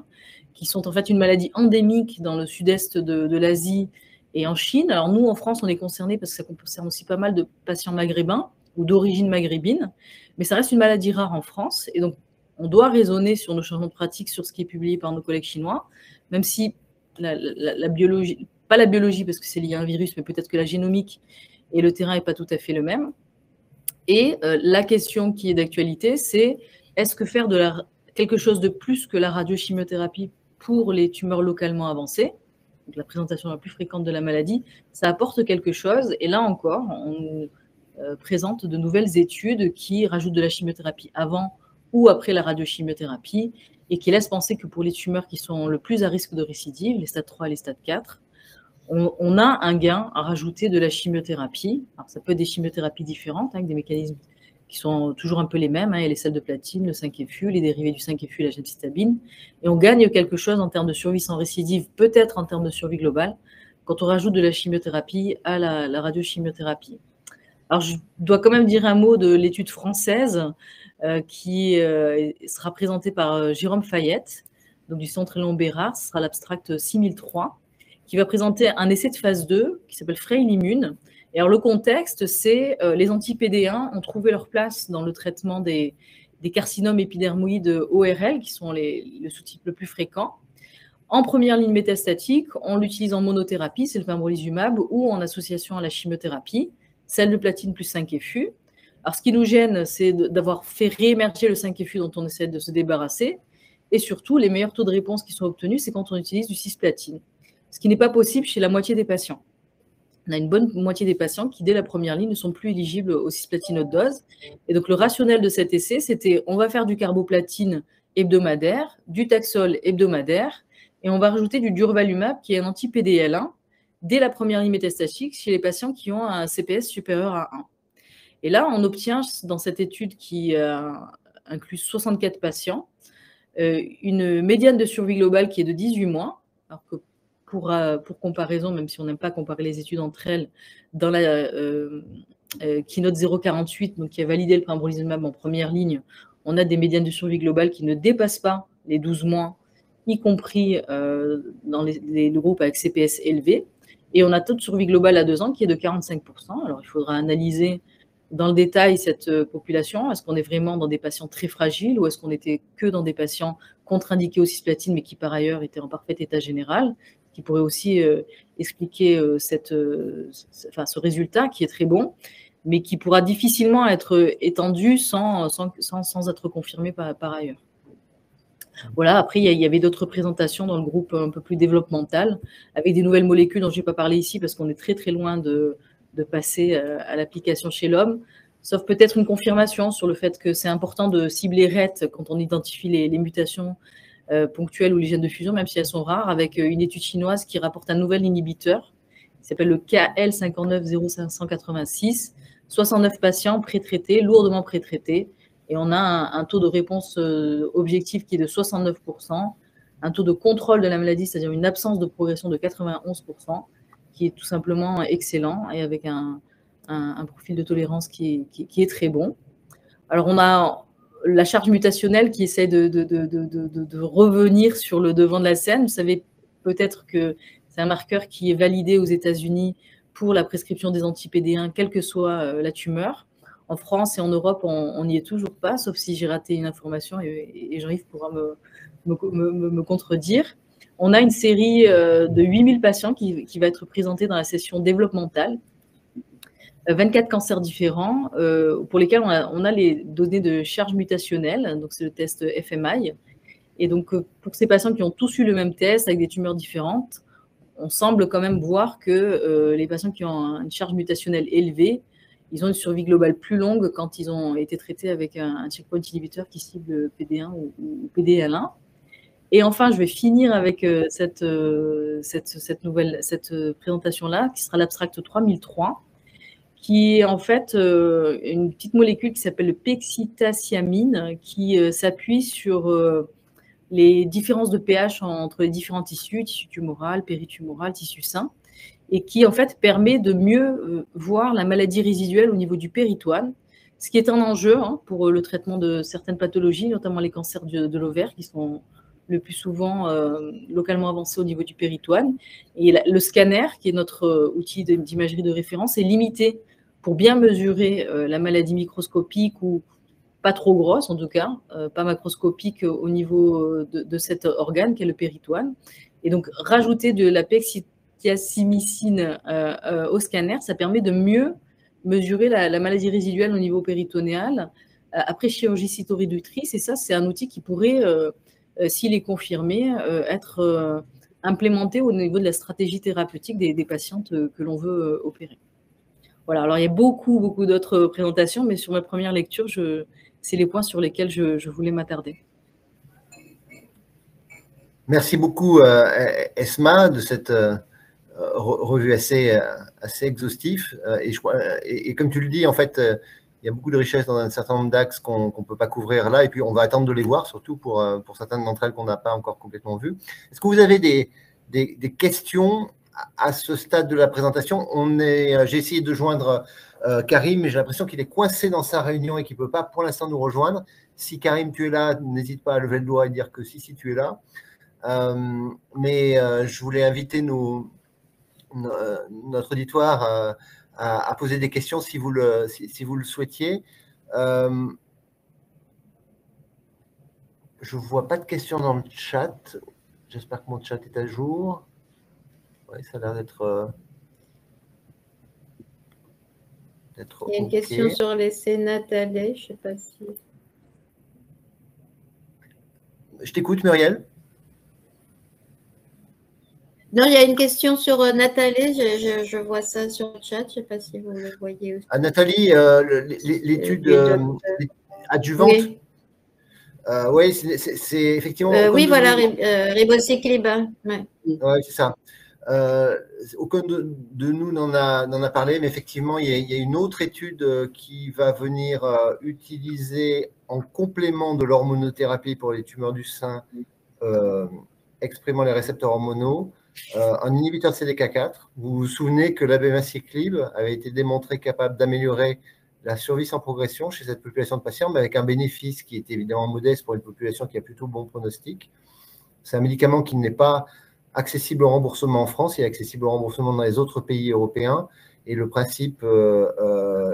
qui sont en fait une maladie endémique dans le sud-est de l'Asie et en Chine. Alors nous, en France, on est concernés parce que ça concerne aussi pas mal de patients maghrébins ou d'origine maghrébine, mais ça reste une maladie rare en France. Et donc, on doit raisonner sur nos changements de pratique, sur ce qui est publié par nos collègues chinois, même si la biologie, pas la biologie parce que c'est lié à un virus, mais peut-être que la génomique et le terrain n'est pas tout à fait le même. Et la question qui est d'actualité, c'est est-ce que faire quelque chose de plus que la radiochimiothérapie pour les tumeurs localement avancées, donc la présentation la plus fréquente de la maladie, ça apporte quelque chose. Et là encore, on présente de nouvelles études qui rajoutent de la chimiothérapie avant ou après la radiochimiothérapie et qui laissent penser que pour les tumeurs qui sont le plus à risque de récidive, les stades 3 et les stades 4, on a un gain à rajouter de la chimiothérapie. Alors, ça peut être des chimiothérapies différentes, avec des mécanismes qui sont toujours un peu les mêmes, et les sels de platine, le 5-FU, les dérivés du 5-FU, la gemcitabine. Et on gagne quelque chose en termes de survie sans récidive, peut-être en termes de survie globale, quand on rajoute de la chimiothérapie à la radiochimiothérapie. Alors, je dois quand même dire un mot de l'étude française qui sera présentée par Jérôme Fayette, donc du Centre Léon Bérard. Ce sera l'abstract 6003, qui va présenter un essai de phase 2 qui s'appelle Frail-Immune. Et alors, le contexte, c'est les anti-PD1 ont trouvé leur place dans le traitement des carcinomes épidermoïdes ORL, qui sont le sous-type le plus fréquent. En première ligne métastatique, on l'utilise en monothérapie, c'est le pembrolizumab, ou en association à la chimiothérapie, celle de platine plus 5-FU. Alors, ce qui nous gêne, c'est d'avoir fait réémerger le 5-FU dont on essaie de se débarrasser. Et surtout, les meilleurs taux de réponse qui sont obtenus, c'est quand on utilise du cisplatine, ce qui n'est pas possible chez la moitié des patients. On a une bonne moitié des patients qui, dès la première ligne, ne sont plus éligibles au cisplatine haute dose. Et donc, le rationnel de cet essai, c'était on va faire du carboplatine hebdomadaire, du Taxol hebdomadaire, et on va rajouter du durvalumab, qui est un anti-PDL1, dès la première ligne métastatique chez les patients qui ont un CPS supérieur à 1. Et là, on obtient, dans cette étude qui inclut 64 patients, une médiane de survie globale qui est de 18 mois, alors que pour comparaison, même si on n'aime pas comparer les études entre elles, dans la Keynote 048, donc qui a validé le pembrolizumab en première ligne, on a des médianes de survie globale qui ne dépassent pas les 12 mois, y compris dans les groupes avec CPS élevé. Et on a taux de survie globale à 2 ans qui est de 45%. Alors, il faudra analyser dans le détail cette population. Est-ce qu'on est vraiment dans des patients très fragiles ou est-ce qu'on était que dans des patients contre-indiqués au cisplatine mais qui par ailleurs étaient en parfait état général, qui pourrait aussi expliquer ce résultat qui est très bon, mais qui pourra difficilement être étendu sans être confirmé par ailleurs. Voilà, après, il y avait d'autres présentations dans le groupe un peu plus développemental, avec des nouvelles molécules dont je ne vais pas parler ici parce qu'on est très très loin de passer à l'application chez l'homme, sauf peut-être une confirmation sur le fait que c'est important de cibler RET quand on identifie les mutations ponctuelles ou les gènes de fusion, même si elles sont rares, avec une étude chinoise qui rapporte un nouvel inhibiteur qui s'appelle le KL590586, 69 patients pré-traités, lourdement pré-traités, et on a un taux de réponse objectif qui est de 69%, un taux de contrôle de la maladie, c'est-à-dire une absence de progression de 91%, qui est tout simplement excellent, et avec un profil de tolérance qui est très bon. Alors, on a la charge mutationnelle qui essaie de revenir sur le devant de la scène. Vous savez peut-être que c'est un marqueur qui est validé aux États-Unis pour la prescription des anti-PD1, quelle que soit la tumeur. En France et en Europe, on n'y est toujours pas, sauf si j'ai raté une information et Jean-Yves pourra me contredire. On a une série de 8000 patients qui va être présentée dans la session développementale. 24 cancers différents pour lesquels on a les données de charge mutationnelle, donc c'est le test FMI. Et donc, pour ces patients qui ont tous eu le même test avec des tumeurs différentes, on semble quand même voir que les patients qui ont une charge mutationnelle élevée, ils ont une survie globale plus longue quand ils ont été traités avec un checkpoint inhibiteur qui cible PD1 ou PDL1. Et enfin, je vais finir avec cette présentation-là, qui sera l'abstract 3003, qui est en fait une petite molécule qui s'appelle le pexitasiamine, qui s'appuie sur les différences de pH entre les différents tissus tumoral, péritumoral, tissu sain, et qui en fait permet de mieux voir la maladie résiduelle au niveau du péritoine, ce qui est un enjeu pour le traitement de certaines pathologies, notamment les cancers de l'ovaire, qui sont le plus souvent localement avancés au niveau du péritoine. Et le scanner, qui est notre outil d'imagerie de référence, est limité pour bien mesurer la maladie microscopique ou pas trop grosse, en tout cas, pas macroscopique au niveau de cet organe qu'est le péritoine. Et donc, rajouter de la pexitasiamine au scanner, ça permet de mieux mesurer la maladie résiduelle au niveau péritonéal après chirurgie cytoréductrice. Et ça, c'est un outil qui pourrait, s'il est confirmé, être implémenté au niveau de la stratégie thérapeutique des patientes que l'on veut opérer. Voilà, alors il y a beaucoup d'autres présentations, mais sur ma première lecture, c'est les points sur lesquels je voulais m'attarder. Merci beaucoup, Esma, de cette revue assez exhaustive. Et comme tu le dis, en fait, il y a beaucoup de richesses dans un certain nombre d'axes qu'on ne peut pas couvrir là, et puis on va attendre de les voir, surtout pour certaines d'entre elles qu'on n'a pas encore complètement vues. Est-ce que vous avez des questions à ce stade de la présentation? J'ai essayé de joindre Karim, mais j'ai l'impression qu'il est coincé dans sa réunion et qu'il ne peut pas pour l'instant nous rejoindre. Si Karim, tu es là, n'hésite pas à lever le doigt et dire que si tu es là. Mais je voulais inviter notre auditoire à poser des questions si vous le souhaitiez. Je ne vois pas de questions dans le chat. J'espère que mon chat est à jour. Oui, ça a l'air d'être... Il y a une question sur l'essai Nathalie, je ne sais pas si... Je t'écoute, Muriel. Non, il y a une question sur Nathalie, je vois ça sur le chat, je ne sais pas si vous le voyez aussi. Nathalie, l'étude adjuvante. Oui, oui, c'est effectivement… oui, voilà, ribociclib. Ouais. Oui, c'est ça. Aucun de nous n'en a parlé, mais effectivement, il y a une autre étude qui va venir utiliser en complément de l'hormonothérapie pour les tumeurs du sein exprimant les récepteurs hormonaux, un inhibiteur de CDK4. Vous vous souvenez que l'abemaciclib avait été démontré capable d'améliorer la survie sans progression chez cette population de patients, mais avec un bénéfice qui est évidemment modeste pour une population qui a plutôt bon pronostic. C'est un médicament qui n'est pas accessible au remboursement en France, il est accessible au remboursement dans les autres pays européens. Et le principe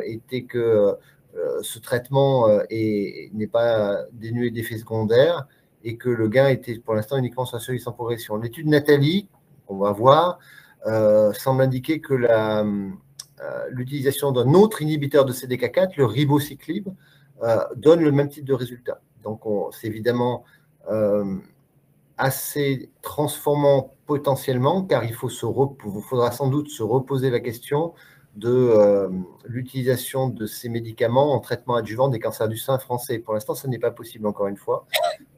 était que ce traitement n'est pas dénué d'effets secondaires et que le gain était pour l'instant uniquement sur la survie sans progression. L'étude Nathalie, qu'on va voir, semble indiquer que l'utilisation d'un autre inhibiteur de CDK4, le ribociclib, donne le même type de résultat. Donc, c'est évidemment assez transformant potentiellement, car il faudra sans doute se reposer la question de l'utilisation de ces médicaments en traitement adjuvant des cancers du sein français. Pour l'instant, ce n'est pas possible, encore une fois.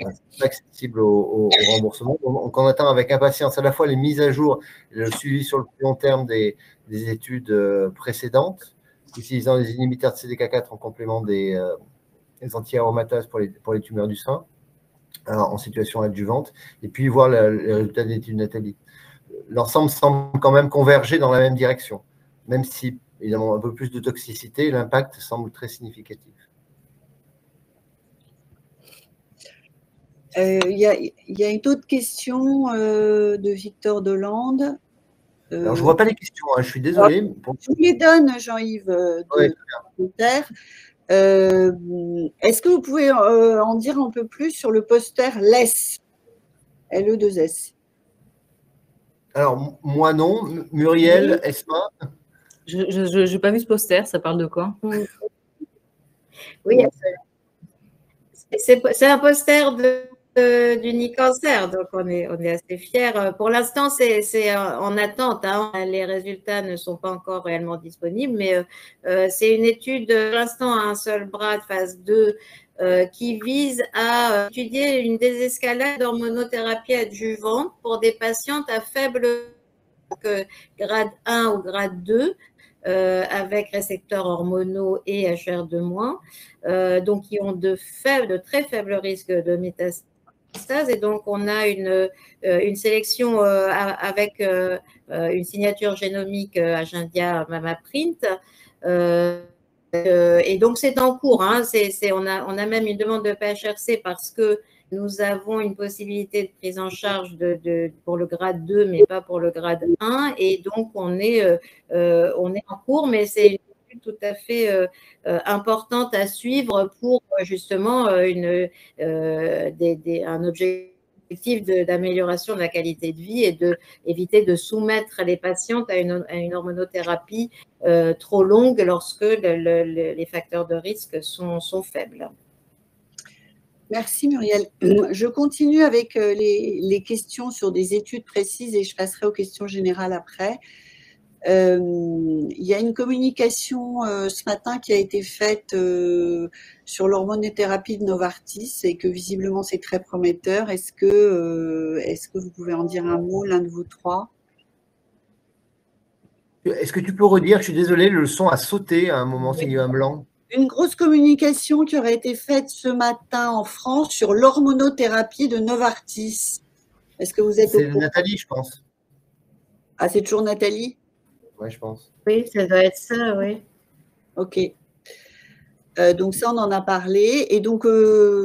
Ce n'est pas accessible au remboursement. Donc, on attend avec impatience à la fois les mises à jour et le suivi sur le plus long terme des études précédentes, utilisant les inhibiteurs de CDK4 en complément des anti-aromatases pour les tumeurs du sein, en situation adjuvante, et puis voir les résultats de l'étude Nathalie. L'ensemble semble quand même converger dans la même direction, même si, évidemment, un peu plus de toxicité, l'impact semble très significatif. Il y a une autre question de Victor Delande. Alors, je ne vois pas les questions, hein, je suis désolé. Je vous les donne, Jean-Yves, de terre. Est-ce que vous pouvez en dire un peu plus sur le poster LES, LE2S? Alors, moi non. Muriel, Esma? Je n'ai pas vu ce poster, ça parle de quoi? Oui, c'est un poster d'Unicancer, donc on est assez fiers. Pour l'instant, c'est en attente, hein. Les résultats ne sont pas encore réellement disponibles, mais c'est une étude, pour l'instant, à un seul bras de phase 2, qui vise à étudier une désescalade d'hormonothérapie adjuvante pour des patientes à faible grade 1 ou grade 2, avec récepteurs hormonaux et HER2-, donc qui ont de très faibles risques de métastases. Et donc, on a une sélection avec une signature génomique Agendia MammaPrint. Et donc, c'est en cours, hein. On a même une demande de PHRC parce que nous avons une possibilité de prise en charge pour le grade 2, mais pas pour le grade 1. Et donc, on est en cours, mais c'est une étude tout à fait importante à suivre pour justement un objectif d'amélioration de la qualité de vie et d'éviter de soumettre les patientes à une hormonothérapie trop longue lorsque les facteurs de risque sont faibles. Merci Muriel. Je continue avec les questions sur des études précises et je passerai aux questions générales après. Il y a une communication ce matin qui a été faite sur l'hormonothérapie de Novartis et que visiblement c'est très prometteur. Est-ce que vous pouvez en dire un mot, l'un de vous trois? Est-ce que tu peux redire? Je suis désolé, le son a sauté à un moment, c'est un blanc. Une grosse communication qui aurait été faite ce matin en France sur l'hormonothérapie de Novartis. Est-ce que vous êtes au courant? C'est Nathalie, je pense. Ah, c'est toujours Nathalie? Oui, je pense. Oui, ça doit être ça, oui. Ok. Donc ça, on en a parlé. Et donc,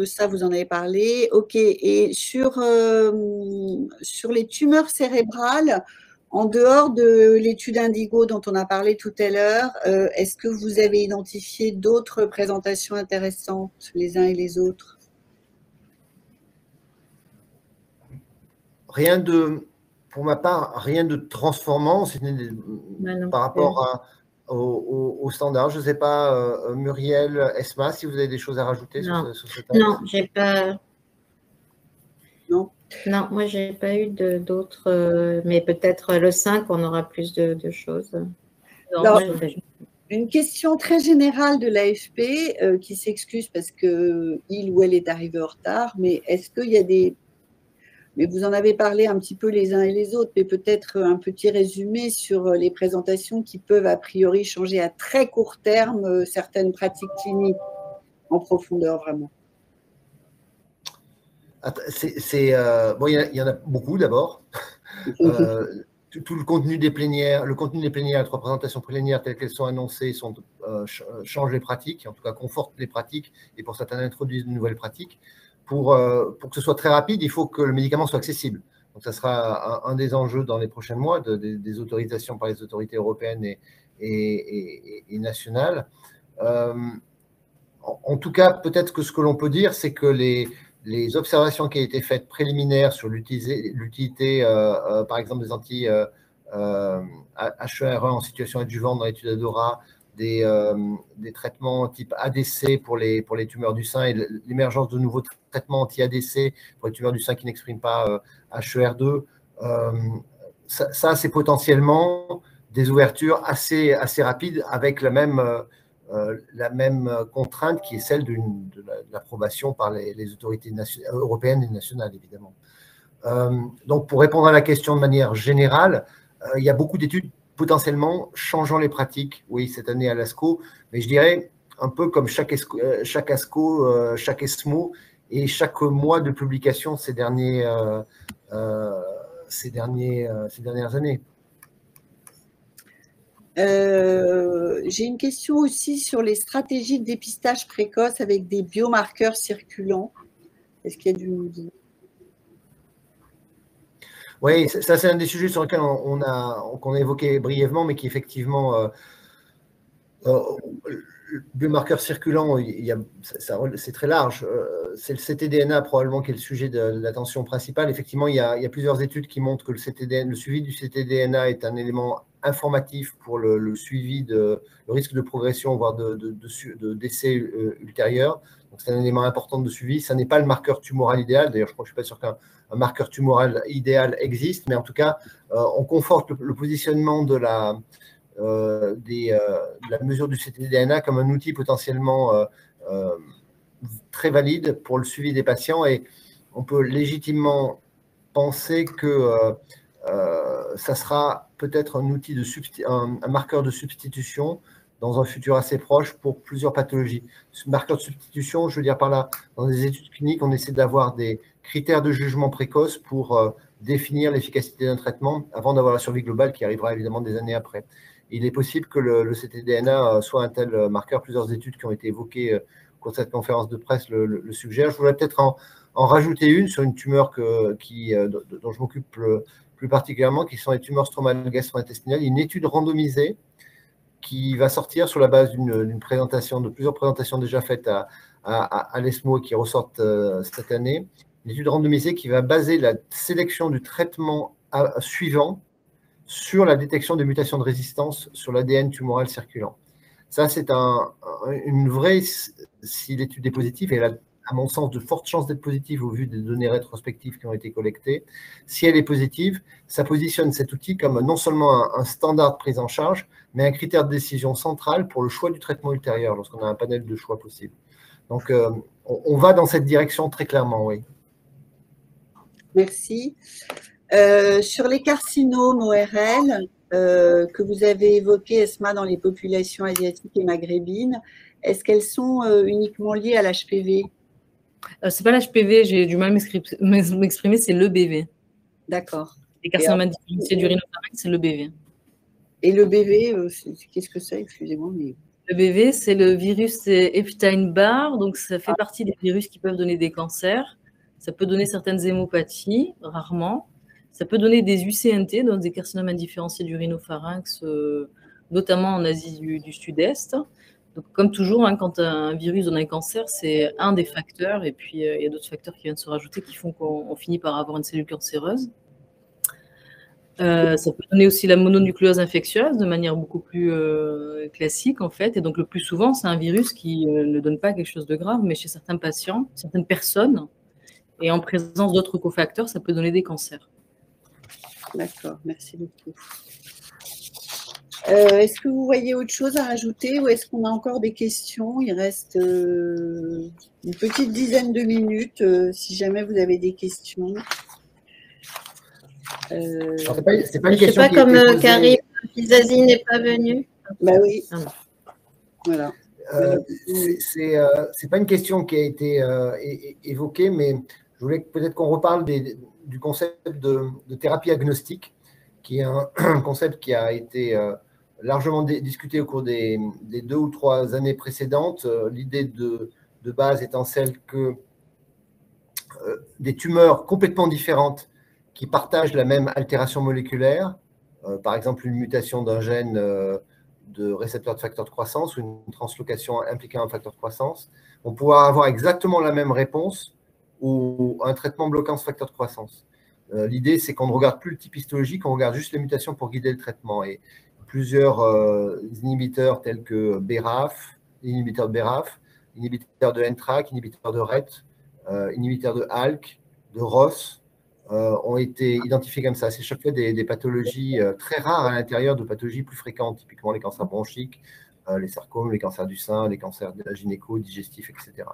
ça, vous en avez parlé. Ok. Et sur les tumeurs cérébrales, en dehors de l'étude Indigo dont on a parlé tout à l'heure, est-ce que vous avez identifié d'autres présentations intéressantes, les uns et les autres? Pour ma part, rien de transformant, par rapport au standard. Je ne sais pas, Muriel, Esma, si vous avez des choses à rajouter sur ce thème. Non, j'ai pas. Non. Non, moi, je n'ai pas eu d'autres, mais peut-être le 5, on aura plus de choses. Alors, une question très générale de l'AFP qui s'excuse parce qu'il ou elle est arrivé en retard, mais est-ce qu'il y a des... Mais vous en avez parlé un petit peu les uns et les autres, mais peut-être un petit résumé sur les présentations qui peuvent a priori changer à très court terme certaines pratiques cliniques en profondeur vraiment. Bon, il y en a beaucoup d'abord. Tout le contenu des plénières, les trois présentations plénières telles qu'elles sont annoncées changent les pratiques, en tout cas confortent les pratiques et pour certaines introduisent de nouvelles pratiques. Pour que ce soit très rapide, il faut que le médicament soit accessible. Donc, ça sera un des enjeux dans les prochains mois des autorisations par les autorités européennes et nationales. En tout cas, peut-être que ce que l'on peut dire, c'est que les observations qui ont été faites préliminaires sur l'utilité, par exemple, des anti-HER1 en situation adjuvante dans l'étude ADORA, des traitements type ADC pour les tumeurs du sein et l'émergence de nouveaux traitements anti-ADC pour les tumeurs du sein qui n'expriment pas HER2. Ça c'est potentiellement des ouvertures assez rapides avec la même contrainte qui est celle de l'approbation par les autorités européennes et nationales, évidemment. Donc, pour répondre à la question de manière générale, il y a beaucoup d'études potentiellement changeant les pratiques, oui, cette année à l'ASCO, mais je dirais un peu comme chaque ASCO, chaque ESMO et chaque mois de publication ces dernières années. J'ai une question aussi sur les stratégies de dépistage précoce avec des biomarqueurs circulants. Est-ce qu'il y a du... Oui, ça c'est un des sujets sur lesquels qu'on a évoqué brièvement, mais qui effectivement, le biomarqueur circulant, c'est très large. C'est le ctDNA probablement qui est le sujet de l'attention principale. Effectivement, il y a plusieurs études qui montrent que le suivi du ctDNA est un élément informatif pour le suivi le risque de progression, voire de décès ultérieur. Donc, c'est un élément important de suivi. Ça n'est pas le marqueur tumoral idéal. D'ailleurs, je ne suis pas sûr qu'un marqueur tumoral idéal existe, mais en tout cas, on conforte le positionnement de la mesure du ctDNA comme un outil potentiellement très valide pour le suivi des patients, et on peut légitimement penser que ça sera peut-être un outil un marqueur de substitution dans un futur assez proche pour plusieurs pathologies. Ce marqueur de substitution, je veux dire par là, dans des études cliniques, on essaie d'avoir des critères de jugement précoce pour définir l'efficacité d'un traitement avant d'avoir la survie globale qui arrivera évidemment des années après. Il est possible que le ctDNA soit un tel marqueur. Plusieurs études qui ont été évoquées au cours de cette conférence de presse le suggèrent. Je voudrais peut-être en rajouter une sur une tumeur dont je m'occupe plus particulièrement, qui sont les tumeurs stromales gastro-intestinales. Une étude randomisée qui va sortir sur la base de plusieurs présentations déjà faites à l'ESMO et qui ressortent cette année. Une étude randomisée qui va baser la sélection du traitement suivant sur la détection des mutations de résistance sur l'ADN tumoral circulant. Ça, c'est une vraie, si l'étude est positive, et elle a, à mon sens, de fortes chances d'être positive au vu des données rétrospectives qui ont été collectées. Si elle est positive, ça positionne cet outil comme non seulement un standard de prise en charge, mais un critère de décision central pour le choix du traitement ultérieur, lorsqu'on a un panel de choix possible. Donc, on va dans cette direction très clairement, oui. Merci. Sur les carcinomes ORL que vous avez évoqués, Esma, dans les populations asiatiques et maghrébines, est-ce qu'elles sont uniquement liées à l'HPV? C'est pas l'HPV, j'ai du mal à m'exprimer, c'est l'EBV. D'accord. Les carcinomes différenciés du rhinopharynx, c'est l'EBV. Et l'EBV, qu'est-ce que c'est? Excusez-moi. Mais... L'EBV, c'est le virus Epstein-Barr, donc ça fait partie des virus qui peuvent donner des cancers. Ça peut donner certaines hémopathies, rarement. Ça peut donner des UCNT, donc des carcinomes indifférenciés du rhinopharynx, notamment en Asie du Sud-Est. Donc, comme toujours, hein, quand un virus donne un cancer, c'est un des facteurs, et puis il y a d'autres facteurs qui viennent se rajouter qui font qu'on finit par avoir une cellule cancéreuse. Ça peut donner aussi la mononucléose infectieuse de manière beaucoup plus classique, en fait. Et donc, le plus souvent, c'est un virus qui ne donne pas quelque chose de grave, mais chez certains patients, certaines personnes, et en présence d'autres cofacteurs, ça peut donner des cancers. D'accord, merci beaucoup. Est-ce que vous voyez autre chose à rajouter ou est-ce qu'on a encore des questions? Il reste une petite dizaine de minutes si jamais vous avez des questions. C'est pas une question. Je ne sais pas comme Karim Pizazi n'est pas venu. Bah oui. Voilà. C'est pas une question qui a été évoquée, mais je voulais peut-être qu'on reparle du concept de thérapie agnostique, qui est un concept qui a été largement discuté au cours des 2 ou 3 années précédentes. L'idée de base étant celle que des tumeurs complètement différentes qui partagent la même altération moléculaire, par exemple une mutation d'un gène de récepteur de facteur de croissance ou une translocation impliquant un facteur de croissance, vont pouvoir avoir exactement la même réponse ou un traitement bloquant ce facteur de croissance. L'idée, c'est qu'on ne regarde plus le type histologique, on regarde juste les mutations pour guider le traitement. Et plusieurs inhibiteurs tels que BRAF, inhibiteurs de BRAF, inhibiteurs de NTRK, inhibiteurs de RET, inhibiteurs de ALK, de ROS, ont été identifiés comme ça. C'est chaque fois des pathologies très rares à l'intérieur de pathologies plus fréquentes, typiquement les cancers bronchiques, les sarcomes, les cancers du sein, les cancers de la gynéco, digestifs, etc.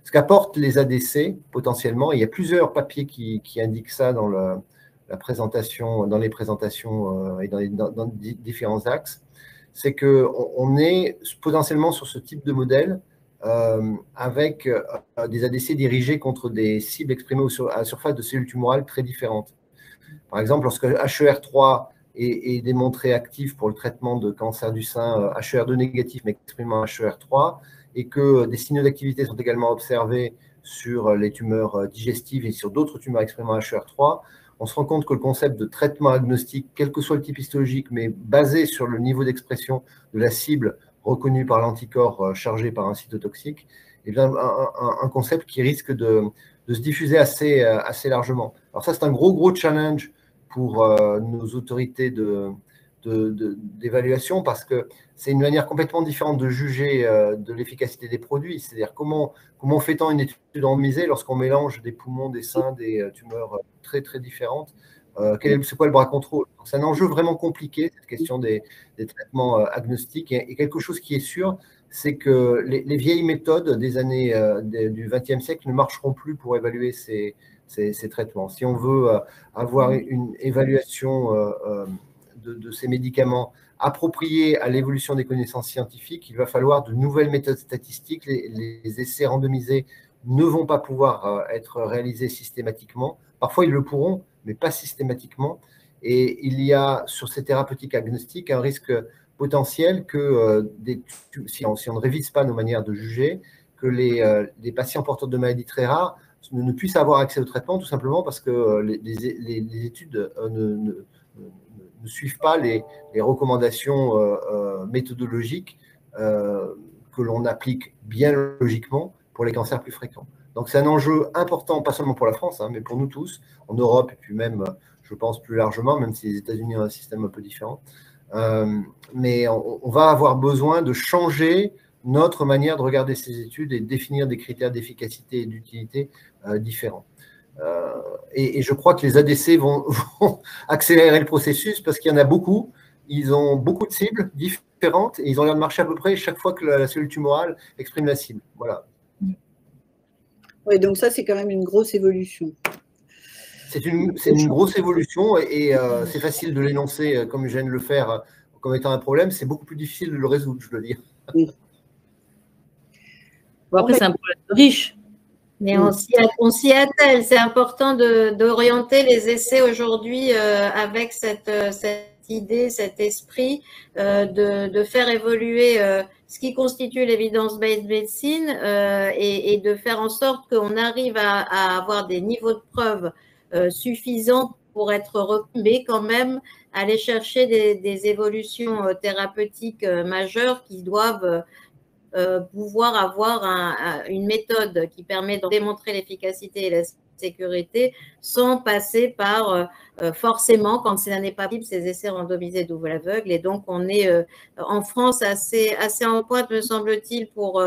Ce qu'apportent les ADC, potentiellement, et il y a plusieurs papiers qui indiquent ça dans la présentation, dans les présentations et dans différents axes, c'est qu'on est potentiellement sur ce type de modèle avec des ADC dirigés contre des cibles exprimées à la surface de cellules tumorales très différentes. Par exemple, lorsque HER3 est démontré actif pour le traitement de cancer du sein, HER2 négatif mais exprimant HER3, et que des signaux d'activité sont également observés sur les tumeurs digestives et sur d'autres tumeurs exprimant HER3, on se rend compte que le concept de traitement agnostique, quel que soit le type histologique, mais basé sur le niveau d'expression de la cible reconnue par l'anticorps chargé par un cytotoxique, est bien un concept qui risque de se diffuser assez largement. Alors ça, c'est un gros challenge pour nos autorités d'évaluation parce que c'est une manière complètement différente de juger de l'efficacité des produits. C'est-à-dire comment fait-on une étude randomisée lorsqu'on mélange des poumons, des seins, des tumeurs très différentes. C'est quoi le bras contrôle? C'est un enjeu vraiment compliqué, cette question des traitements agnostiques. Et quelque chose qui est sûr, c'est que les vieilles méthodes des années du XXe siècle ne marcheront plus pour évaluer ces traitements. Si on veut avoir une évaluation de ces médicaments appropriés à l'évolution des connaissances scientifiques, il va falloir de nouvelles méthodes statistiques. Les essais randomisés ne vont pas pouvoir être réalisés systématiquement. Parfois, ils le pourront, mais pas systématiquement. Et il y a sur ces thérapeutiques agnostiques un risque potentiel que, si on ne révise pas nos manières de juger, que les patients porteurs de maladies très rares ne puissent avoir accès au traitement, tout simplement parce que les études ne suivent pas les recommandations méthodologiques que l'on applique bien logiquement pour les cancers plus fréquents. Donc c'est un enjeu important, pas seulement pour la France, mais pour nous tous, en Europe, et puis même, je pense, plus largement, même si les États-Unis ont un système un peu différent. Mais on va avoir besoin de changer notre manière de regarder ces études et de définir des critères d'efficacité et d'utilité différents. Et je crois que les ADC vont accélérer le processus parce qu'il y en a beaucoup. Ils ont beaucoup de cibles différentes et ils ont l'air de marcher à peu près chaque fois que la cellule tumorale exprime la cible. Voilà. Oui, donc ça, c'est quand même une grosse évolution. C'est une grosse évolution et c'est facile de l'énoncer comme je viens de le faire comme étant un problème. C'est beaucoup plus difficile de le résoudre, je dois dire. Oui. Bon, après, c'est un problème riche. Mais on s'y attelle. C'est important d'orienter les essais aujourd'hui avec cette idée, cet esprit de faire évoluer ce qui constitue l'évidence-based medicine et de faire en sorte qu'on arrive à avoir des niveaux de preuve suffisants pour être reconnus, mais quand même aller chercher des évolutions thérapeutiques majeures qui doivent pouvoir avoir une méthode qui permet de démontrer l'efficacité et la sécurité sans passer par forcément, quand ça n'est pas possible, ces essais randomisés double aveugle. Et donc, on est en France assez en pointe, me semble-t-il, pour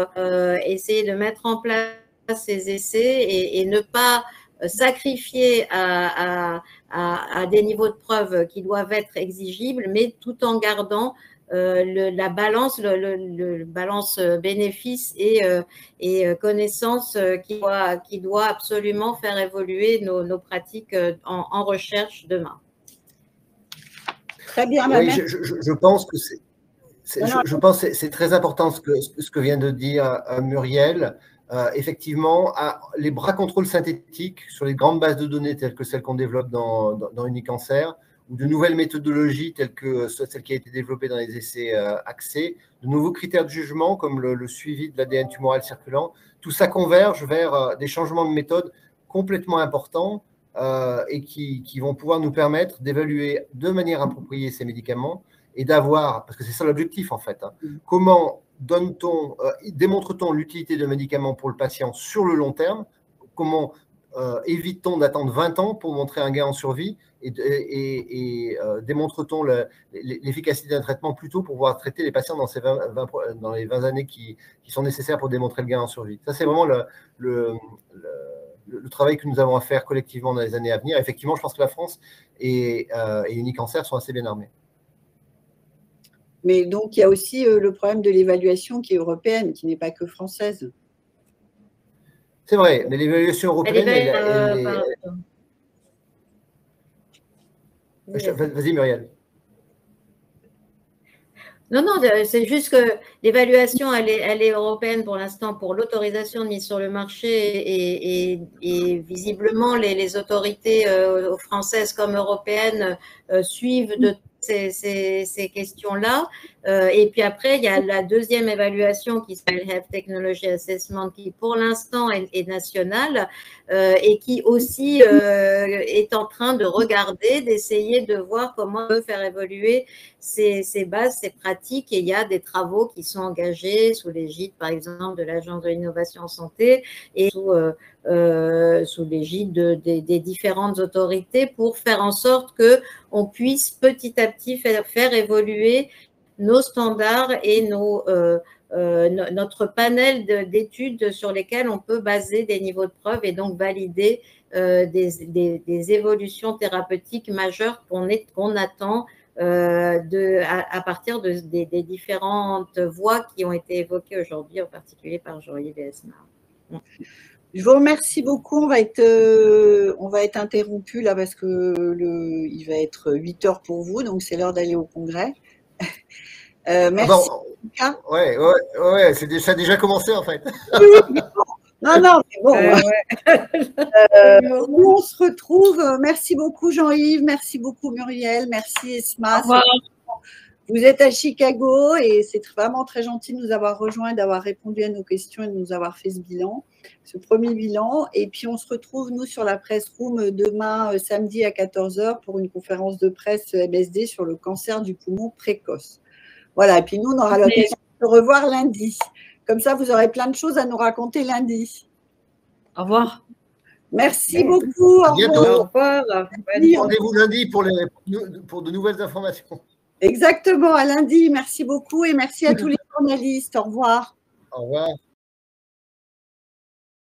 essayer de mettre en place ces essais et ne pas sacrifier à des niveaux de preuve qui doivent être exigibles, mais tout en gardant la balance, le balance bénéfice et connaissance qui doit absolument faire évoluer nos pratiques en recherche demain. Très bien. Oui, je pense que c'est très important ce que vient de dire Muriel. Effectivement, les bras contrôle synthétiques sur les grandes bases de données telles que celles qu'on développe dans Unicancer, ou de nouvelles méthodologies telles que celle qui a été développée dans les essais axés, de nouveaux critères de jugement comme le suivi de l'ADN tumoral circulant, tout ça converge vers des changements de méthode complètement importants et qui vont pouvoir nous permettre d'évaluer de manière appropriée ces médicaments et d'avoir, parce que c'est ça l'objectif en fait, comment démontre-t-on l'utilité de médicaments pour le patient sur le long terme, comment évite-t-on d'attendre 20 ans pour montrer un gain en survie et démontre-t-on l'efficacité d'un traitement plutôt pour pouvoir traiter les patients dans les 20 années qui sont nécessaires pour démontrer le gain en survie. Ça, c'est vraiment le travail que nous avons à faire collectivement dans les années à venir. Effectivement, je pense que la France et Unicancer sont assez bien armés. Mais donc, il y a aussi le problème de l'évaluation qui est européenne, qui n'est pas que française. C'est vrai, mais l'évaluation européenne, Vas-y, Muriel. Non, c'est juste que l'évaluation, elle est européenne pour l'instant pour l'autorisation de mise sur le marché et visiblement, les autorités françaises comme européennes suivent de ces questions-là. Et puis après, il y a la deuxième évaluation qui s'appelle Health Technology Assessment, qui pour l'instant est nationale et qui aussi est en train de regarder, d'essayer de voir comment on peut faire évoluer ces bases, ces pratiques. Et il y a des travaux qui sont engagés sous l'égide, par exemple, de l'Agence de l'innovation en santé et sous l'égide des différentes autorités pour faire en sorte qu'on puisse petit à petit faire évoluer nos standards et notre panel d'études sur lesquelles on peut baser des niveaux de preuve et donc valider des évolutions thérapeutiques majeures qu'on attend à partir des différentes voies qui ont été évoquées aujourd'hui, en particulier par Jean-Yves et Esma. Je vous remercie beaucoup. On va être interrompu là parce que il va être 8 heures pour vous, donc c'est l'heure d'aller au congrès. Merci. Ouais, ça a déjà commencé en fait. Non, mais bon. Nous, on se retrouve. Merci beaucoup Jean-Yves, merci beaucoup Muriel, merci Esma. Vous êtes à Chicago et c'est vraiment très gentil de nous avoir rejoints, d'avoir répondu à nos questions et de nous avoir fait ce premier bilan. Et puis, on se retrouve, nous, sur la press room demain, samedi à 14 h pour une conférence de presse MSD sur le cancer du poumon précoce. Voilà, et puis nous, on aura l'occasion de se revoir lundi. Comme ça, vous aurez plein de choses à nous raconter lundi. Au revoir. Merci beaucoup. À bientôt. Au revoir. Rendez-vous lundi pour de nouvelles informations. Exactement, à lundi. Merci beaucoup et merci à tous les journalistes. Au revoir. Au revoir.